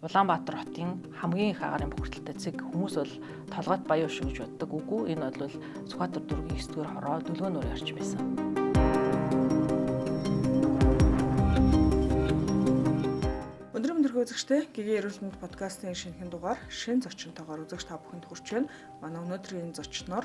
Улаанбаатар хотын хамгийн их агаарын бохирдолтой цэг. Хүмүүс бол толгойд баян шүү гэж боддог. Үгүй энэ бол Сүхбаатар дүүргийн 9-р хороо Дүлгөө нуурын орчим байсан. Өнөөдрийн өндөрлөг үзэгчтэй Гэгээ эрүүл мэнд подкастын шинэхэн дугаар шин зочинтойгоор үзэгч та бүхэнд хүрч байна. Манай өнөөдрийн зочноор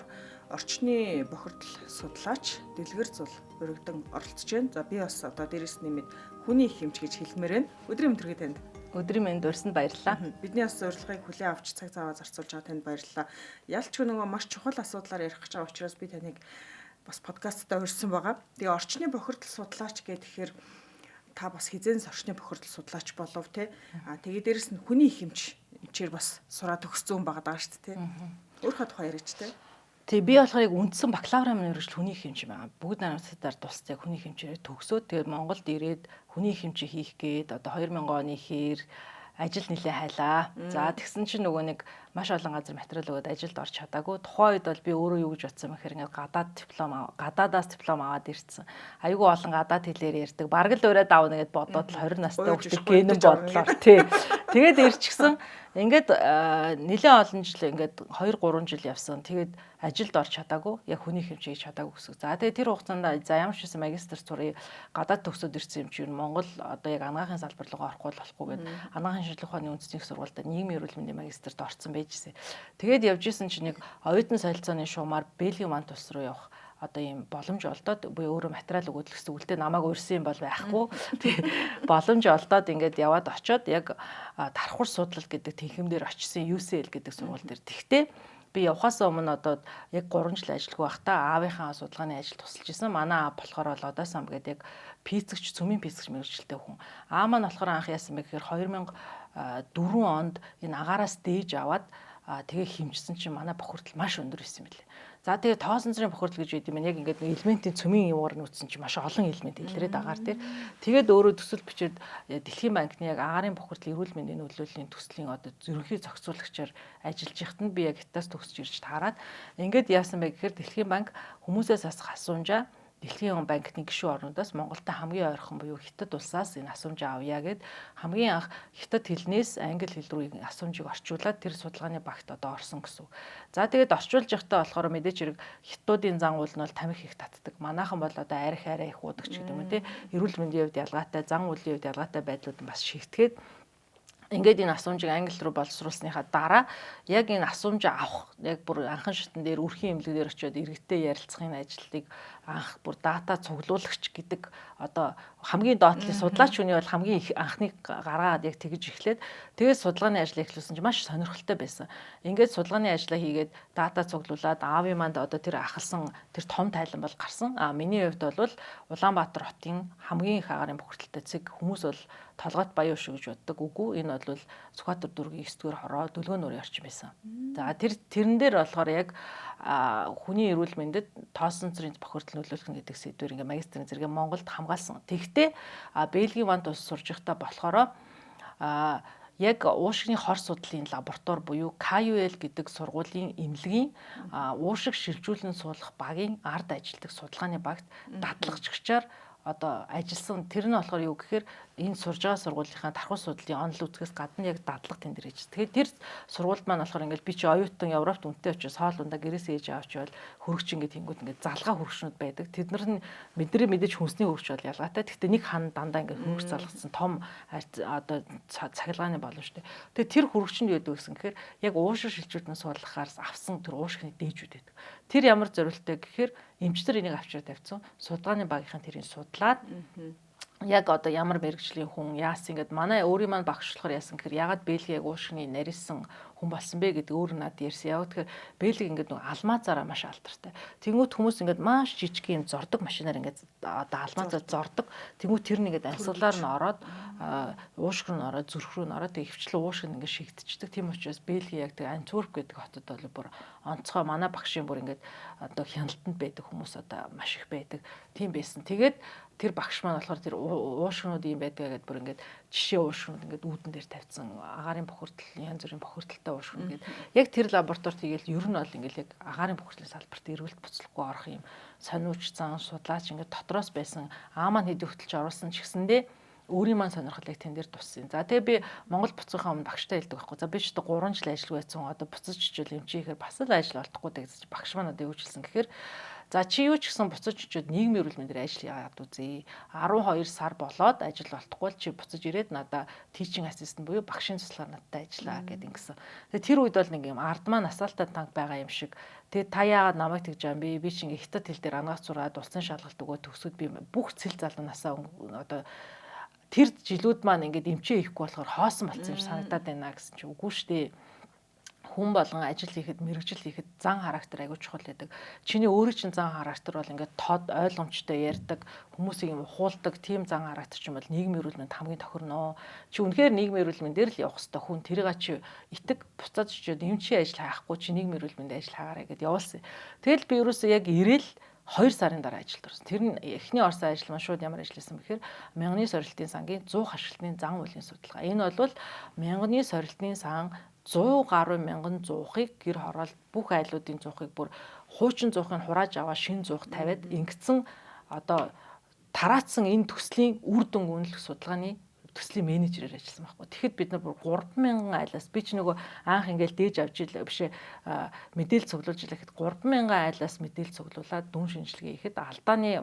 орчны бохирдол судлаач Дэлгэр Зул өргөдөн оролцож байна. За би бас одоо дээрээс нэмээд хүний их хэмж гэж хэлмээр байна. Өдрийн өндөрлөг танд. Өдрийн мэнд урьсанд баярлалаа. Бидний бас урилгыг хүлээн авч цаг цаваа зарцуулж байгаа танд баярлалаа. Ялчгүй нөгөө маш чухал асуудлаар ярих гэж байгаа учраас би таныг бас подкасттай урьсан байгаа. Тэгээ орчны бохирдол судлаач гэхээр та бас хизээс орчны бохирдол судлаач болов те. Тэгээ дээрэс нь хүний их хэмжээр бас сураад өгсөн байгаа даа шүү дээ те. Өөрөө тухай яриач те. Тэг би болохоор яг үндсэн бакалаврын мөрөжл хүний хэмжээ байгаа. Бүгд намсадаар тусцаа хүний хэмжээрээ төгсөөд тэгээд Монголд ирээд хүний хэмжээ хийх гээд одоо 2000 оны ихээр ажил нэлээ хайлаа. За тэгсэн чинь нөгөө нэг маш олон газар материал өгөөд ажилд орч чадаагүй. Тухайн үед бол би өөрөө юу гэж бодсон юм хэрэг гадаадаас диплом аваад ирсэн. Айгүй олон гадаад хэлээр ярьдаг. Бараг л өөрөө давна гэд бодоод л 20 настай хөлтөг гэнэ бодлоо тий. Тэгээд ирчихсэн. Ингээд нэлээд олон жил ингээд 2 3 жил явсан. Тэгээд ажилд орч чадаагүй. Яг хүний хэмжээ хийж чадаагүй гэсэн. За тэгээд тэр хугацаанд за ямар ч байсан магистр сурыг гадаад төгсөөд ирсэн юм чи Монгол одоо яг анагаахын салбар руу орохгүй болохгүй гэдэг. Анагаахын шинжилгээ ухааны үндэсний их сургуультай нийгмийн эрүүл мэндийн магистрт орсон байжсэн. Тэгээд явж исэн чинь нэг оюутан солилцооны шуумаар Бельгийн мант улс руу явах одоо ийм боломж олдоод би өөрөө материал өгөөд гэсэн үлдээ намайг урьсан юм бол байхгүй. Тэгээ боломж олдоод ингээд яваад очиод яг дархур судлал гэдэг тэнхимдэр очисон UCL гэдэг сургууль дээр. Тэгтээ би явхаас өмнө одоо яг 3 жил ажиллагүй байхдаа аавынхаа судалгааны ажил тусалж исэн. Манай аав болохоор бол одоо сам гэдэг яг физикч, цөмийн физикч мэргэжилтэй хүн. Аав маань болохоор анх яасан бэ гэхээр 2004 онд энэ агаараас дээж аваад тэгээ хэмжсэн чинь манай бохирдол маш өндөр байсан юм билээ. За тэгээ тоосон цэрийн бохирдол гэж байд юм яг ингээд элементийн цөмийн юугаар нүүцсэн чинь маш олон элемент илрээд агаар дээр. Тэгээд өөрөө төсөл бичээд Дэлхийн банкны яг агаарын бохирдол эрүүл мэндийн нөлөөллийн төслийн одоо ерөнхий зохицуулагчаар ажиллаж байхад нь би яг Хятадаас төгсөж ирж таарад ингээд яасан бэ гэхээр Дэлхийн банк хүмүүсээс асах асуумжаа Дэлхийн банкны гишүүн орнуудаас Монголтой хамгийн ойрхон буюу Хятад улсаас энэ асуумжаа авъя гэд хамгийн анх Хятад хэлнээс англи хэл рүү асуумжийг орчуулад тэр судалгааны багт одоо орсон гэсэн. За тэгээд орчуулж явахдаа болохоор мэдээч хэрэг Хятадын зан уул нь бол тамхи их татдаг. Манайхан бол одоо арх арай их уудаг ч гэдэг юм тий. Эрүүл мэндийн хувьд ялгаатай, зан уулын хувьд ялгаатай байдлууд нь бас шигтгэхэд ингээд энэ асуумжийг англи руу боловсруулсныхаа дараа яг энэ асуумжаа авах яг бүр анхан шатн дээр үрхийн эмнэлгээр очиод иргэдтэй ярилцахын ажилтныг анх бүр дата цуглуулагч гэдэг одоо хамгийн доотлын судлаач хүний бол хамгийн их анхныг гаргаад яг тэгж эхлээд тэгээд судалгааны ажил эхлүүлсэн чинь маш сонирхолтой байсан. Ингээд судалгааны ажлаа хийгээд дата цуглуулад аавын манд одоо тэр ахалсан тэр том тайлан бол гарсан. Миний хувьд бол Улаанбаатар хотын хамгийн их агаарын бохирдолтой цэг. Хүмүүс бол толгойд баян шүү гэж боддог. Үгүй энэ бол Сүхбаатар дүүргийн 9-р хороо Дүлгөө нуурын орчим байсан. За тэрэн дээр болохоор яг хүний эрүүл мэндэд тоосон цэрийн бохирдол нөлөөлөх гэдэг сэдвээр ингээ магистрийн зэрэг Монголд хамгаалсан. Тэгвэл Бельгийн мант улс сурж байхдаа болохоро яг уушигны хор судлалын лаборатори буюу KUL гэдэг сургуулийн эмнэлгийн уушиг шилжүүлэн суулгах багийн ард ажилтдаг судалгааны багт дадлагчаар одоо ажилласан. Тэр нь болохоор юу гэхээр энэ сурж байгаа сургуулийнхаа дархуй судлалын онол үзэхээс гадна яг дадлага тендэр хийж. Тэгэхээр тэр сургуульд маань болохоор ингээл би чи оюутан Европт үнэтэй очиж хоол ундаа гэрээсээ ээж авч байвал хөрөгч ингээд тэнгууд ингээд залгаа хөрөгчнүүд байдаг. Тэд нар нь бидний мэдээж хүнсний хөрөгч бол ялгаатай. Гэхдээ нэг хан дандаа ингээд хөрөгч залгасан том одоо цахилгааны боломжтой. Тэгээ тэр хөрөгчөнд юу гэдэг вэ гэхээр яг уушиг шилжүүлэн суулгахаар авсан тэр уушигны дээжүүд байдаг. Тэр ямар зорилттой гэхээр эмчтэр энийг авчираад тавьсан. Судалгааны багийнхан тэрийг судлаад яг одоо ямар мэрэгжлийн хүн яасан ингээд манай өөрийн маань багшлахаар яасан гэхээр ягаад Бельги яг уушгины нарийнсан хүн болсон бэ гэдэг өөр надад ярьсан. Яг тэгэхээр Бельги ингээд нэг алмазаараа маш алдартай. Тэнгүүт хүмүүс ингээд маш жижиг юм зордог машинаар ингээд одоо алмазаар зордог. Тэнгүүт тэр нэгэд амьсгалаар нь ороод уушг руу нь ороод зүрх рүү нь ороод тэг хөвчлэн уушг нь ингээд шигдчихдэг. Тийм учраас Бельги яг тэг Антверп гэдэг хотод бол бүр онцгой манай багшийн бүр ингээд одоо хяналтанд байдаг хүмүүс одоо маш их байдаг. Тийм байсан. Тэгээд тэр багш маань болохоор тэр уушгнууд юм байдгаа гэдээ бүр ингээд жишээ уушгнууд ингээд үүдэн дээр тавьсан агаарын бохирдол янз бүрийн бохирдолтой уушгнууд гэдэг. Яг тэр лабораторид хийгээл ер нь бол ингээд яг агаарын бохирдлын салбарт эргэлт буцлахгүй орох юм сониуч зан судлаач ингээд дотроос байсан аа маань хэдий хөтөлж оруулсан ч гэсэндээ өөрийн маань сонирхлыг тэн дээр туссан. За тэгээ би Монгол буцахын өмнө багштай хэлдэг байхгүй. За би ч одоо 3 жил ажиллаж байсан. Одоо буцаж чижүүл юм чи ихээр бас л ажил олдохгүй гэж багш маань одоо юу хэлсэн гэхээр за чи юу ч гэсэн буцаж очиод нийгмийн эрүүл мэндийн ажил яагаад үзье. 12 сар болоод ажил олдохгүй л чи буцаж ирээд надаа teaching assistant буюу багшийн туслахаар надтай ажиллаа гэдэг ингэсэн. Тэгээ тэр үед бол нэг юм ард маань асаалтаа танк байгаа юм шиг. Тэгээ та яагаад намайг тэгж байгаа юм бэ? Би чи ингээ хятад хэл дээр анагац зураад улсын шалгалт өгөө төгсөд би бүх цэл залуунасаа одоо тэр жилүүд маань ингээд эмчээ хийхгүй болохоор хоосон болсон юм санагдаад байна гэсэн чи үгүй шүү дээ. Хүн болгон ажил хийхэд мэрэгжил хийхэд зан характер аягүй чухал байдаг. Чиний өөрийн чинь зан характер бол ингээд тод ойлгомжтой ярьдаг, хүмүүсийг юм ухуулдаг тийм зан характер ч юм бол нийгмийн эрүүл мэнд хамгийн тохирноо. Чи үнэхээр нийгмийн эрүүл мэндээр л явах хэрэгтэй хүн. Тэрийг чи итэг буцаад чижээд эмчийн ажил хайхгүй чи нийгмийн эрүүл мэндийн ажил хаагаарай гэдээ явуулсан. Тэгэл би ерөөсөө яг ирээл 2 сарын дараа ажилд орсон. Тэр нь эхний Орсын ажил маань шууд ямар ажил хийсэн бэхээр мянганы сорилтын сангийн 100 хашилтны зан үйлийн судалгаа. Энэ бол мянганы сорилтын сан 100 гаруй мянган зуухыг гэр хороол бүх айлуудын зуухыг бүр хуучин зуухыг хурааж аваа шин зуух тавиад ингэсэн одоо тараацсан энэ төслийн үр дүн үнэлэх судалгааны төслийн менежерээр ажилласан байхгүй. Тэгэхэд бид нар бүр 30000 айлаас би ч нөгөө анх ингээл дээж авч ил бишээ мэдээлэл цуглуулж ирэхэд 30000 айлаас мэдээлэл цуглуулад дүн шинжилгээ хийхэд алдааны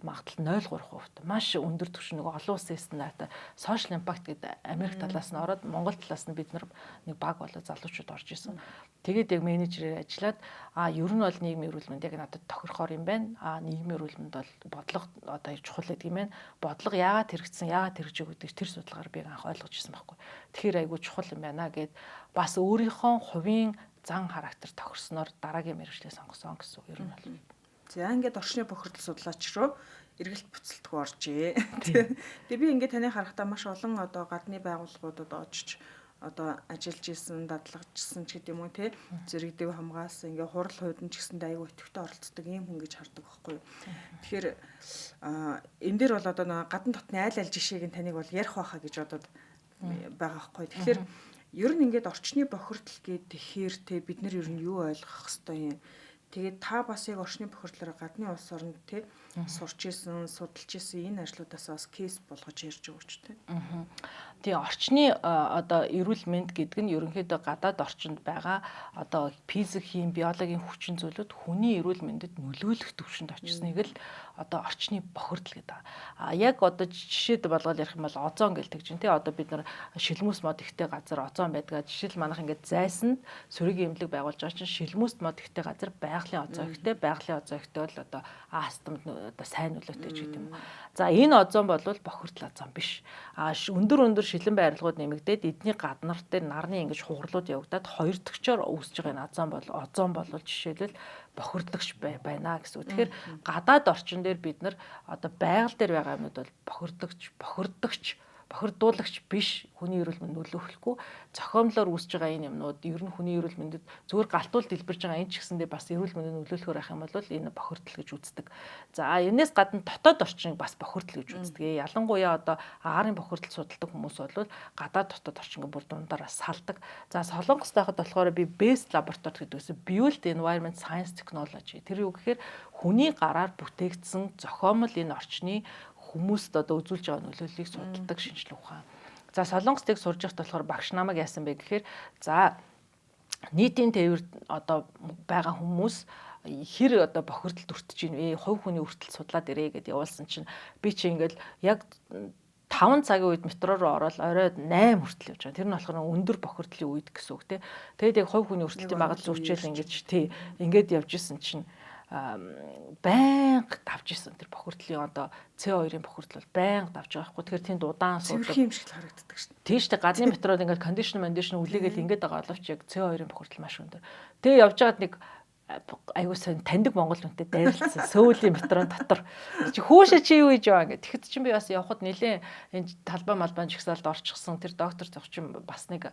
магадлал 0.3%. Маш өндөр түвшин нөгөө олон улсын стандарт social impact гэдэг Америк талаас нь ороод Монгол талаас нь бид нар нэг баг болоо залуучууд орж исэн. Тэгээд яг менежерээр ажиллаад ер нь бол нийгмийн эрүүл мэнд яг надад тохирохоор юм байна. Нийгмийн эрүүл мэнд бол бодлого одоо чухал гэдэг юм байна. Бодлого яагаад хэрэгжсэн, яагаад хэрэгжиж өгдөг тэр судалгаар би анх ойлгож ирсэн байхгүй. Тэгэхээр айгүй чухал юм байна гэд бас өөрийнхөө хувийн зан характер тохирсноор дараагийн мэргэжлээ сонгосон гэсэн үг ер нь бол. За ингээд орчны бохирдол судлаач руу эргэлт буцалтгүй оржээ. Тэгээ би ингээд таны харахтаа маш олон одоо гадны байгууллагуудад очиж одоо ажиллаж исэн, дадлагжсан ч гэдэм үү те зэрэг дэв хамгаалсан ингээ хурал хуудан ч гэсэндээ аягүй өтөвтэй оролцдог юм хүн гэж хардаг байхгүй юу. Тэгэхээр энэ дээр бол одоо гадна дотны айл жишээг нь таныг бол ярих байхаа гэж бодоод байгаа байхгүй. Тэгэхээр ер нь ингээд орчны бохирдол гэхээр те бид нар ер нь юу ойлгох хэвтэй юм. Тэгээд та бас яг орчны бохирдлоор гадны улс оронд те сурч исэн, судалж исэн энэ ажлуудаас бас кейс болгож ярьж өгч те. Тэгээ орчны одоо эрүүл мэнд гэдэг нь ерөнхийдөө гадаад орчинд байгаа одоо физик, хим, биологийн хүчин зүйлүүд хүний эрүүл мэндэд нөлөөлөх түвшинд очсныг л одоо орчны бохирдол гэдэг. Яг одоо жишээд болгоод ярих юм бол озон гэлдэг чинь тий одоо бид нар шилмүс мод ихтэй газар озон байдаг. Жишээл манайх ингээд зайсанд сөрөгийн эмнэлэг байгуулж байгаа чинь шилмүс мод ихтэй газар байгалийн озон ихтэй, байгалийн озон ихтэй бол одоо астмд одоо сайн нөлөөтэй ч гэдэг юм. За энэ озон бол бохирдол озон биш. Өндөр шилэн байрлалууд нэмэгдээд эдний гаднарт дээр нарны ингэж хугарлууд явагдаад хоёр дэгчээр үүсэж байгаа энэ озон бол жишээлбэл бохирдогч байна гэсэн үг. Тэгэхээр гадаад орчин дээр бид нар одоо байгаль дээр байгаа юмнууд бол бохирдуулагч биш хүний эрүүл мэнд нөлөөлөхгүй зохиомлоор үүсэж байгаа энэ юмнууд ер нь хүний эрүүл мэндэд зүгээр галтуул дэлбэрж байгаа энэ ч гэсэндээ бас эрүүл мэндэд нөлөөлөхөр байх юм бол энэ бохирдол гэж үздэг. За энэс гадна дотоод орчныг бас бохирдол гэж үздэг. Ялангуяа одоо агаарын бохирдол судалдаг хүмүүс бол гадаад дотоод орчинг бүр дундаараа салдаг. За Солонгост байхад болохоор би Best Laboratory гэдэгс Built Environment Science Technology тэр юу гэхээр хүний гараар бүтээгдсэн зохиомл энэ орчны хүмүүст одоо үзүүлж байгаа нөлөөллийг судалдаг шинжилгээ ухаан. За Солонгостыг сурж байхад болохоор багш намайг яасан бэ гэхээр за нийтийн тээвэрт одоо байгаа хүмүүс хэр одоо бохирдолд өртөж ийн вэ? Хувь хүний өртөлд судлаад ирээ гэдээ явуулсан чинь би чи ингээл яг 5 цагийн үед метро руу ороод орой 8 хүртэл явж байгаа. Тэр нь болохоор өндөр бохирдлын үед гэсэн үг тий. Тэгээд яг хувь хүний өртөлтийн багц зүрчээл ингээд явж исэн чинь байнга давж исэн тэр бохирдлын одоо CO2-ын бохирдол бол байнга давж байгаа хгүй. Тэгэхээр тэнд удаан суудаг юм шиг харагддаг шүү дээ. Тийм шүү дээ. Гадны метрод ингээд кондишн үлээгээл ингээд байгаа боловч яг CO2-ын бохирдол маш өндөр. Тэгээ явж байгаад нэг аюу сан таньдаг монгол хүнтэй дайрлцсан сөүлийн метрон дотор чи хүүшээ чи юу хийж байгаа ингээд тэгэхэд чинь би бас явхад нэлээ энэ талбай малбайн жигсаалд орчихсон тэр доктор зохчин бас нэг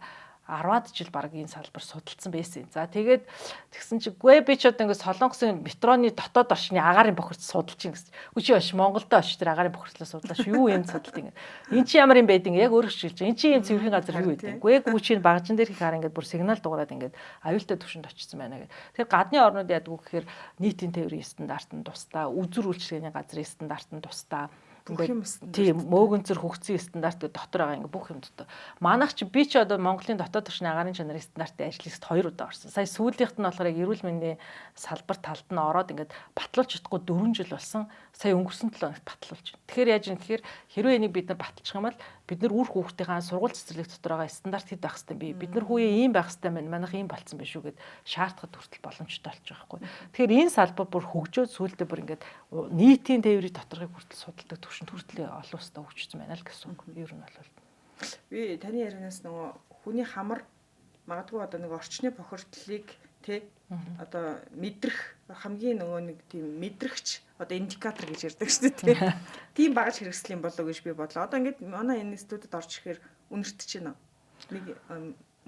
10-аад жил баг энэ салбар судалсан байсан. За тэгээд тэгсэн чи гүй би ч одоо ингээд Солонгосын метроны дотоод орчны агаарын бохирдол судалж ин гэсэн. Үгүй чи Монголдо очиж тэр агаарын бохирдлоо судлаач юу юм судалт ингэ. Эн чи ямар юм байдیں۔ Яг өөрөө шилж. Эн чи юм цэвэрхэн газар юу гэдэг. Гүй чи багжин дээр их хараа ингээд бүр сигнал дуурайд ингээд аюултай түвшинд очсон байна гэх. Тэгэхээр гадны орнууд яадаг вэ гэхээр нийтийн тээврийн стандарт нь тусдаа, үзүр үйлчлэгээний газрын стандарт нь тусдаа. бүх юм стандарт. Тийм мөөгөнцөр хөгцсөн стандартууд дотор байгаа ингээ бүх юм дотор. Манайх чи би ч одоо Монголын дотоод орчны агаарын чанарын стандартын ажлыст 2 удаа орсон. Сая сүүлийнх нь болохоор яг эрүүл мэндийн салбар талд нь ороод ингээд батлуулж чадахгүй 4 жил болсон. Сая өнгөрсөн 7 хоногт батлуулж байна. Тэгэхээр яаж юм гэхээр хэрвээ энийг бид нар баталчих юм бол бид нар үр хүүхдийнхаа сургууль цэцэрлэг дотор байгаа стандарт хэд байх хэвээр би бид нар хүүе ийм байх хэвээр байна. Манайх ийм болцсон биш үү гэд шаардахад хүртэл боломжтой болж байгаа байхгүй. Тэгэхээр энэ салбар бүр хөгжөөд сүүлдээ бүр ингээд нийтийн тээврийн доторхыг хүртэл судалдаг төвшөнд хүртэл олон улстай хөгжсөн байна л гэсэн үг. Ер нь бол би таны ярианаас нөгөө хүний хамар магадгүй одоо нэг орчны бохирдлыг одоо мэдрэх хамгийн нөгөө нэг тийм мэдрэгч одоо индикатор гэж ярьдаг шүү дээ тийм багаж хэрэгслийн болов гэж би бодлоо. Одоо ингээд манай энэ студид орж ирэхээр үнэртэж байна. Нэг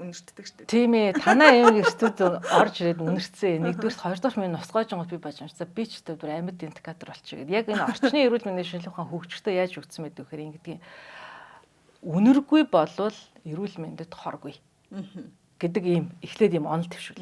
үнэртдэг шүү дээ. Тийм ээ. Танаа юм студ орж ирээд үнэрцээ. Нэгдүгээрт хоёрдугаар минь нусгаажингууд би баж юмцаа би ч өөр амьд индикатор болчихъя гэдэг. Яг энэ орчны эрүүл мэндийн шинжилгээ ухаан хөгжихдээ яаж өгсөн мэд вэхээр ингэдэг. Үнэргүй болвол эрүүл мэндэд хоргүй. Гэдэг ийм эхлээд ийм онол твшүүл.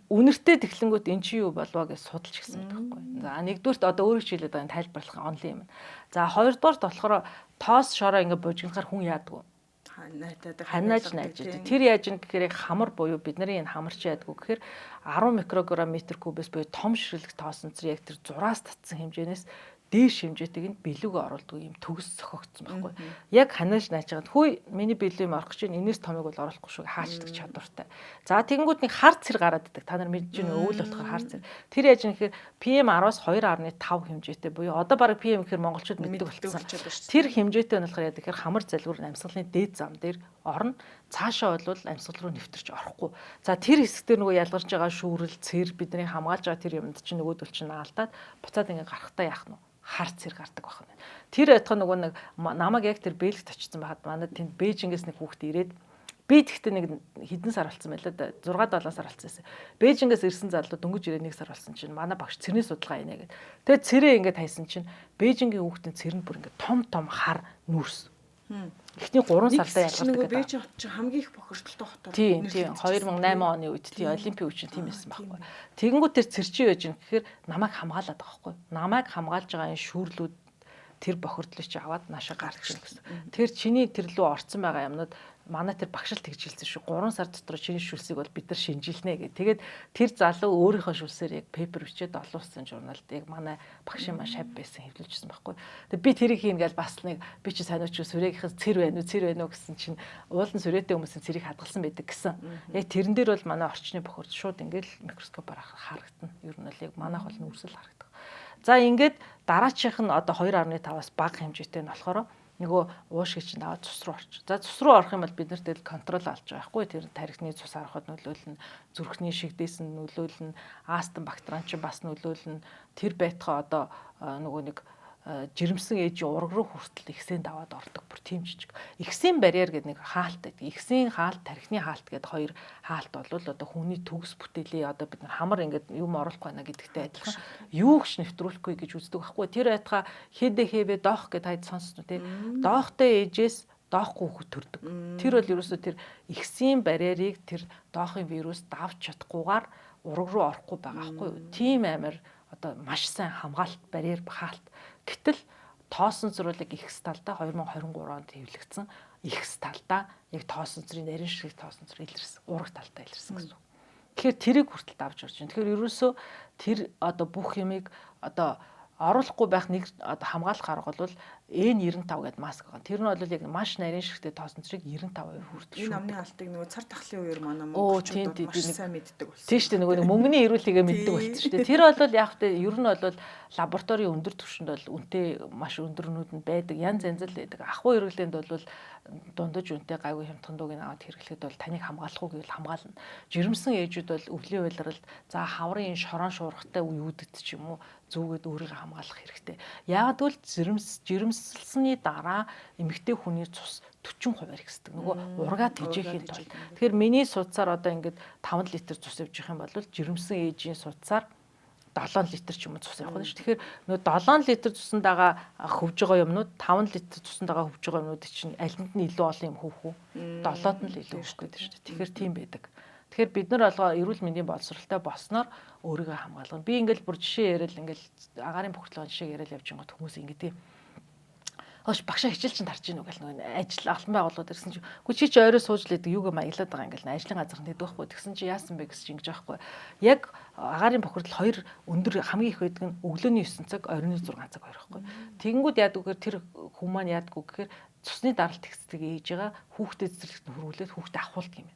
Үнэртэй тэглэнгүүт эн чи юу болов гэж судалж гисэн байхгүй. За нэгдүгürt одоо өөрөө хилээд байгаа тайлбарлах онол юм. За хоёрдугаарт болохоор тоос шороо ингээ бужигнахаар хүн яадаг. Ханааж найж. Тэр яаж юм гэхээр хамар буюу бидний энэ хамарч яадаг гэхээр 10 микрограмм метр кубээс буюу том ширхэг тоосонцор яг тэр зураас татсан хэмжээнээс дээш хэмжээтэйг нь билүүг оруулдаг юм төгс зохиогдсон байхгүй. Яг ханааж найж байгаа. Хүй миний билүү юм орох гэж байна. Энээс томыг бол оруулахгүй шүү хаачдаг чадвартай. За тэгэнгүүт нэг хар цэр гараад идэг. Та нар мэдж байна өвөл болохоор хар цэр. Тэр яаж юм гэхээр PM10-аас 2.5 хэмжээтэй буюу одоо баг PM гэхээр монголчууд мэддэг болсон. Тэр хэмжээтэй нь болохоор яа гэхээр хамар залгуур амьсгалын дээд зам дээр орно. Цаашаа бол амьсгал руу нэвтэрч орохгүй. За тэр хэсгээр нөгөө ялгарч байгаа шүүрэл, цэр бидний хамгаалж байгаа тэр юмд чинь нөгөөдөл чинь наалдаад буцаад ингээ гарахтаа яах нь хар цэр гардаг байна. Тэр адилхан нөгөө нэг намайг яг тэр Бэлгт очсон байхад манай тэнд Бээжингээс нэг хүүхэд ирээд би тэгтээ нэг хэдэн сар болсон байлаа да 6-7 сар болсон байсан. Бээжингээс ирсэн залуу дөнгөж ирээ 1 сар болсон чинь манай багш цэрний судалгааийнэ гэдэг. Тэгээ цэрээ ингээд хайсан чинь Бээжингийн хүүхдийн цэр нь бүр ингээд том хар нүүрс. Эхний 3 сарда ялгардаг. Бээжин хот чинь хамгийн их бохирдолтой хотоор. Тийм 2008 оны үед тийм олимпийн үеч тийм байсан байхгүй. Тэгэнгүүт тэр цэрчий байж гэн гэхээр намайг хамгаалаад байгаа байхгүй. Намайг хамгаалж байгаа энэ шүүрлүүд тэр бохирдлыг чи аваад наашаа гарч ирнэ гэсэн. Тэр чиний тэр лөө орцсон байгаа юмнууд манай тэр багшилт тэгжилсэн шүү. 3 сар дотор чиний шүлсийг бол бид нар шинжилнэ гэх. Тэгээд тэр залуу өөрийнхөө шүлсээр яг пейпер бичээд олуулсан журналд яг манай багшийн маш хав байсан хэвлүүлжсэн байхгүй. Тэгээд би тэрийг ингээл бас нэг би чи сониуч сүрээгийнхэн цэр байна уу гэсэн чинь уулын сүрээтэй хүмүүсийн цэрийг хадгалсан байдаг гэсэн. Яг тэрэн дээр бол манай орчны бохирд шууд ингээл микроскопоор харагдана. Ер нь бол яг манайх бол нүрсэл харагдах. За ингээд дараачих нь одоо 2.5-аас бага хэмжээтэй нь болохоор нөгөө уушиг чинь аваад цус руу орчих. За цус руу орох юм бол бид нарт контрол алж байгаа хгүй тэр тархины цус арахад нөлөөлнө, зүрхний шигдээс нь нөлөөлнө, астм бактериан чинь бас нөлөөлнө. Тэр байтгаа одоо нөгөө нэг жирэмсэн ээжийн ураг руу хүртэл ихсэнд аваад ордог бүр тийм жижиг. Ихсийн барьер гэдэг нэг хаалт байдаг. Ихсийн хаалт, тархины хаалт гэдэг хоёр хаалт бол одоо хүний төгс бүтээлээ одоо бид нар хамар ингээд юм оруулахгүй байна гэдэгтэй адилхан. Юу ч нэвтрүүлэхгүй гэж үздэг байхгүй. Тэр байтгаа хэвэ доох гэд хайд сонссон тий. Доохтой ээжээс доохгүй хөхөд төрдөг. Тэр бол ерөөсөө тэр ихсийн барьерийг тэр доохын вирус давж чадахгүйгээр ураг руу орохгүй байгаа байхгүй. Тийм амар одоо маш сайн хамгаалт барьер хаалт. Гэтэл тоосон цэцэрлэг X талдаа 2023 онд хэвлэгдсэн X талдаа яг тоосон цэцрийн нарийн ширхэг тоосон цэцэр илэрсэн ураг талдаа илэрсэн гэсэн. Тэгэхээр тэрийг хүртэл давж орж байна. Тэгэхээр ерөөсөө тэр одоо бүх юмыг одоо оруулахгүй байх нэг одоо хамгаалах арга бол N95 гэдэг маск байгаа. Тэр нь бол яг маш нарийн ширхэгтэй тоосон цэцрийг 95% хүртэл шүү. Энэ амны алтыг нөгөө цар тахлын үеэр манай монголчууд маш сайн мэддэг болсон. Тийм шүү дээ нөгөө мөнгөний эрүүлэгээ мэддэг болсон шүү дээ. Тэр бол яг тэ ер нь бол лабораторийн өндөр түвшинд бол үнэтэй маш өндөрнүүд нь байдаг. Янз янз л байдаг. Ахуй хэрэглээнд бол дундаж үнэтэй гайгүй хямдхан дууг аваад хэрэглэхэд бол таныг хамгаалах уу гэвэл хамгаална. Жирэмсэн ээжүүд бол өвлийн уйлралд за хаврын шорон шуургатай үеүүдэд ч юм уу зүгээд өөрийгөө хамгаалах хэрэгтэй. Яагад бол жирэмсэлсний дараа эмэгтэй хүний цус 40% ихсдэг. Нөгөө ургаа тэжээхийн тулд. Тэгэхээр миний судсаар одоо ингээд 5 литр цус явж их юм бол жирэмсэн ээжийн судсаар 7 литр ч юм уу цус явах нь шүү. Тэгэхээр нөгөө 7 литр цусандаага хөвж байгаа юмнууд 5 литр цусандаага хөвж байгаа юмнууд чинь алинд нь илүү олон юм хөвөх үү? 7-д нь л илүү хөвөх гэдэг шүү. Тэгэхээр тийм байдаг. Тэгэхээр бид нар олгоо эрүүл мэндийн боловсралтай болсноор өөрийгөө хамгаалгана. Би ингээл бүр жишээ яриад ингээл агаарын бохирдлогын жишээ яриад явж байгаа хүмүүс ингэдэг. Хөөш багшаа хичээл чинь тарж ийн үг гэл нөгөө ажил албан байгууллагууд ирсэн чинь үгүй чи орой сууж лээд юугаа маяглаад байгаа ингээл ажлын газар нэдэг байхгүй тэгсэн чи яасан бэ гэсэн чи ингэж байхгүй яг агаарын бохирдол 2 өндөр хамгийн их байдаг нь өглөөний 9 цаг оройн 6 цаг хоёр байхгүй тэгэнгүүт яадаг гэхээр тэр хүмүүс маань яадаг гэхээр цусны даралт текстийг ээж байгаа хүүхдэд цэцэрлэгт хөрвүүлээд хүүхдэд ахуулдаг юм.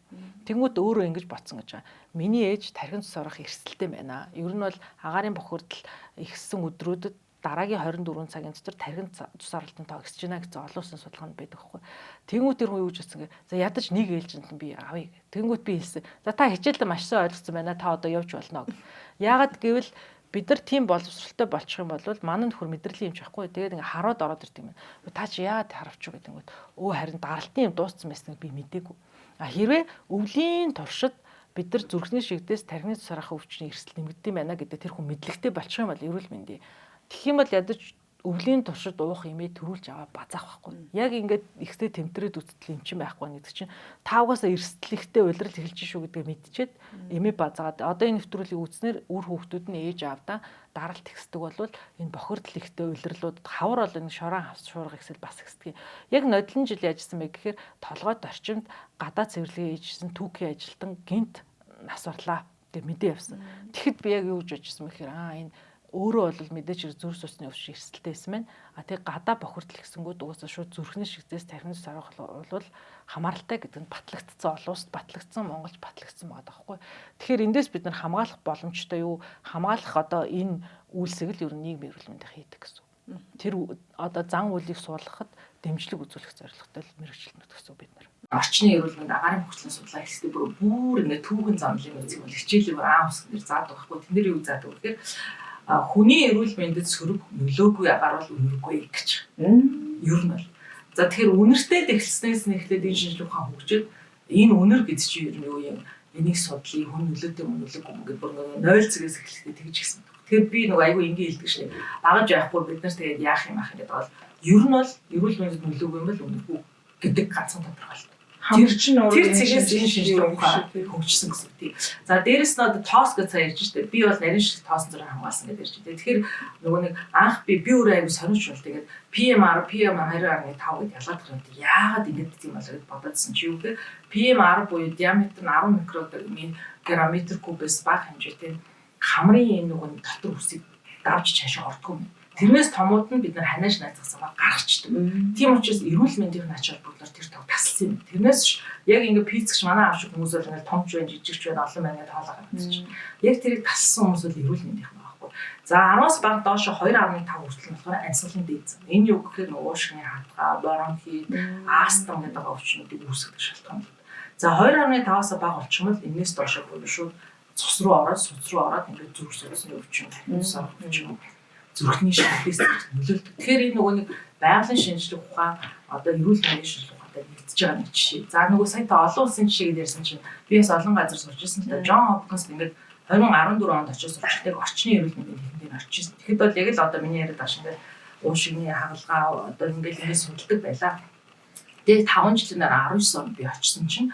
Тэнгүүд өөрөө ингэж ботсон гэж байгаа. Миний ээж тархин цус орох эрсдэлтэй байна. Ер нь бол агаарын бохирдол ихссэн өдрүүдэд дараагийн 24 цагийн дотор тархин цус оролтын тоо өсөж байна гэсэн олон улсын судалгаанд байдаг байхгүй. Тэнгүүд тэр хүн юу гэж хэлсэн гэ. За ядаж нэг ээлжинд би авъя. Тэнгүүд би хэлсэн. За та хичээлдээ маш сайн ойлгосон байна. Та одоо явж болно. Яагаад гэвэл бид нар тийм боловсралтай болчих юм бол манай нөхөр мэдрэлийн юм ч байхгүй. Тэгээд ингээ хараад ороод ирдэг юм. Та чи яагаад харавч гэдэг юм. Өө харин даралтын юм дууссан байсныг би мэдээгүй. А хэрвээ өвлийн туршид бид нар зүрхний шигдээс тархины цус орох өвчний эрсдэл нэмэгдэв байна гэдэг тэр хүн мэдлэгтэй болчих юм бол эрүүл мэндийн тэгэх юм бол ядаж өвлийн туршид уух юмээ төрүүлж аваа базаах байхгүй. Яг ингээд ихтэй тэмтрээд үттэл юм чинь байхгүй гэдэг чинь таавгаасаа эрсдэл ихтэй улирал эхэлж шүү гэдгээ мэдчихэд эмээ базаагаад одоо энэ нэвтрүүлгийг үзснээр үр хүүхдүүд нь ээж аавдаа даралт ихсдэг бол энэ бохирдол ихтэй улирлуудад хавар бол энэ шорон хавс шуурга ихсэл бас ихсдэг. Яг нодлон жил яажсан бэ гэхээр толгойд орчимд гадаа цэвэрлэгээ ээжсэн түүхийн ажилтан гинт нас барлаа гэж мэдээ явсан. Тэгэхэд би яг юу гэж бодчихсон бэ гэхээр энэ өөрөө бол мэдээж зүрх судасны өвч эрсдэлтэй байсан байна. А тэг гадаа бохирдол гэсэнгүүд угаасаа шууд зүрхний шигдээс тархины цус орох бол хамааралтай гэдэг нь батлагдсан олон улсад батлагдсан Монголд батлагдсан байгаа даахгүй. Тэгэхээр эндээс бид нар хамгаалах боломжтой юу? Хамгаалах одоо энэ үйлсийг л ер нь нийгмийн эрүүл мэндийн хийдэг гэсэн. Тэр одоо зан үйлийг суулгахад дэмжлэг үзүүлэх зорилготой мэргэжилтнүүд гэсэн бид нар. Орчны эрүүл мэнд агаарын бохирдлын судлаа хийхдээ бүр ингээд түүхэн замлын үзэг бол хичээлээ аавс нэр заадаг байхгүй. Тэнд нэр юу заадаг гэхээр хүний эрүүл мэндэд сөрөг нөлөөгүй агаар бол үнэргүй гэж. Ер нь бол. За тэгэхээр үнэртэй эхэлснээс нь эхлээд энэ шинжилгээ ухаан хөгжөөд энэ үнэр гэдэг чинь ер нь юу юм? Энийг судлыг хүн нөлөөтэй үнэлэггүй ингээд бүр 0 цагаас эхлэхдээ тэгж гисэн. Тэгэхээр би нэг айгүй энгийн хэлдэг шээ. Багаж яахгүй бид нар тэгээд яах юм ах гэдэг бол ер нь бол эрүүл мэндэд нөлөөгүй юм бол үнэргүй гэдэг ганцхан тодорхойлт. Тэр цэгээс энэ шинжилгээ ухаан хөгжсөн гэсэн үг тийм. За дээрэс нь одоо тоос гэж сая ярьж штэ. Би бол нарийн шиг тоосон зэрэг хамгаалсан гэж ярьж байна. Тэгэхээр нөгөө нэг анх би өөрөө аягүй сонирч бол тэгээд PM10 PM2.5 гэдээ ялгаад гараад яагаад ингэж тийм болоо гэж бодоодсэн чи юу гэхээр PM10 буюу диаметр нь 10 микрограмм кубээс бага хэмжээтэй хамрын энэ нөгөө дотор үсийг давж цаашаа ордгоо. Тэрнээс томууд нь бид нар ханааш найзгасаа гаргачдаг. Тийм учраас эрүүл мэндийн ач холбогдолоор тэр тав тасалсан юм. Тэрнээс яг ингээ пицгч манай аав шиг хүмүүс бол ингээ томч байна, жижигч байна, олон байна гэж хаалгаа гаргацчих. Яг тэрийг тасалсан хүмүүс бол эрүүл мэндийн байхгүй. За 10-аас бага доош 2.5 хүртэл болохоор амьсгалын дээд зам. Энэ юу гэхээр уушгины хатгаа, бронхит, астма гэдэг өвчнүүдийг үүсгэх шалтгаан. За 2.5-аас бага болчихвол энэс доош буюу шууд цус руу ороод, суц руу ороод ингээ зүрх судасны өвчин, зүрхний шигдээс нөлөөлдөг. Тэгэхээр энэ нөгөө нэг байгалийн шинжилгээ ухаан одоо эрүүл мэндийн шинжилгээ ухаантай нэгдэж байгаа нэг жишээ. За нөгөө сая та олон улсын жишээгээд ярьсан чинь би бас олон газар сурч ирсэн л да. Джон Хопкинс ингээд 2014 онд очиж сурчдаг орчны эрүүл мэндийн техникийг орж ирсэн. Тэгэхэд бол яг л одоо миний яриад байгаа шинээр уушигны хагалгаа одоо ингээд судалдаг байлаа. Тэгээд 5 жилээр 19 онд би очсон чинь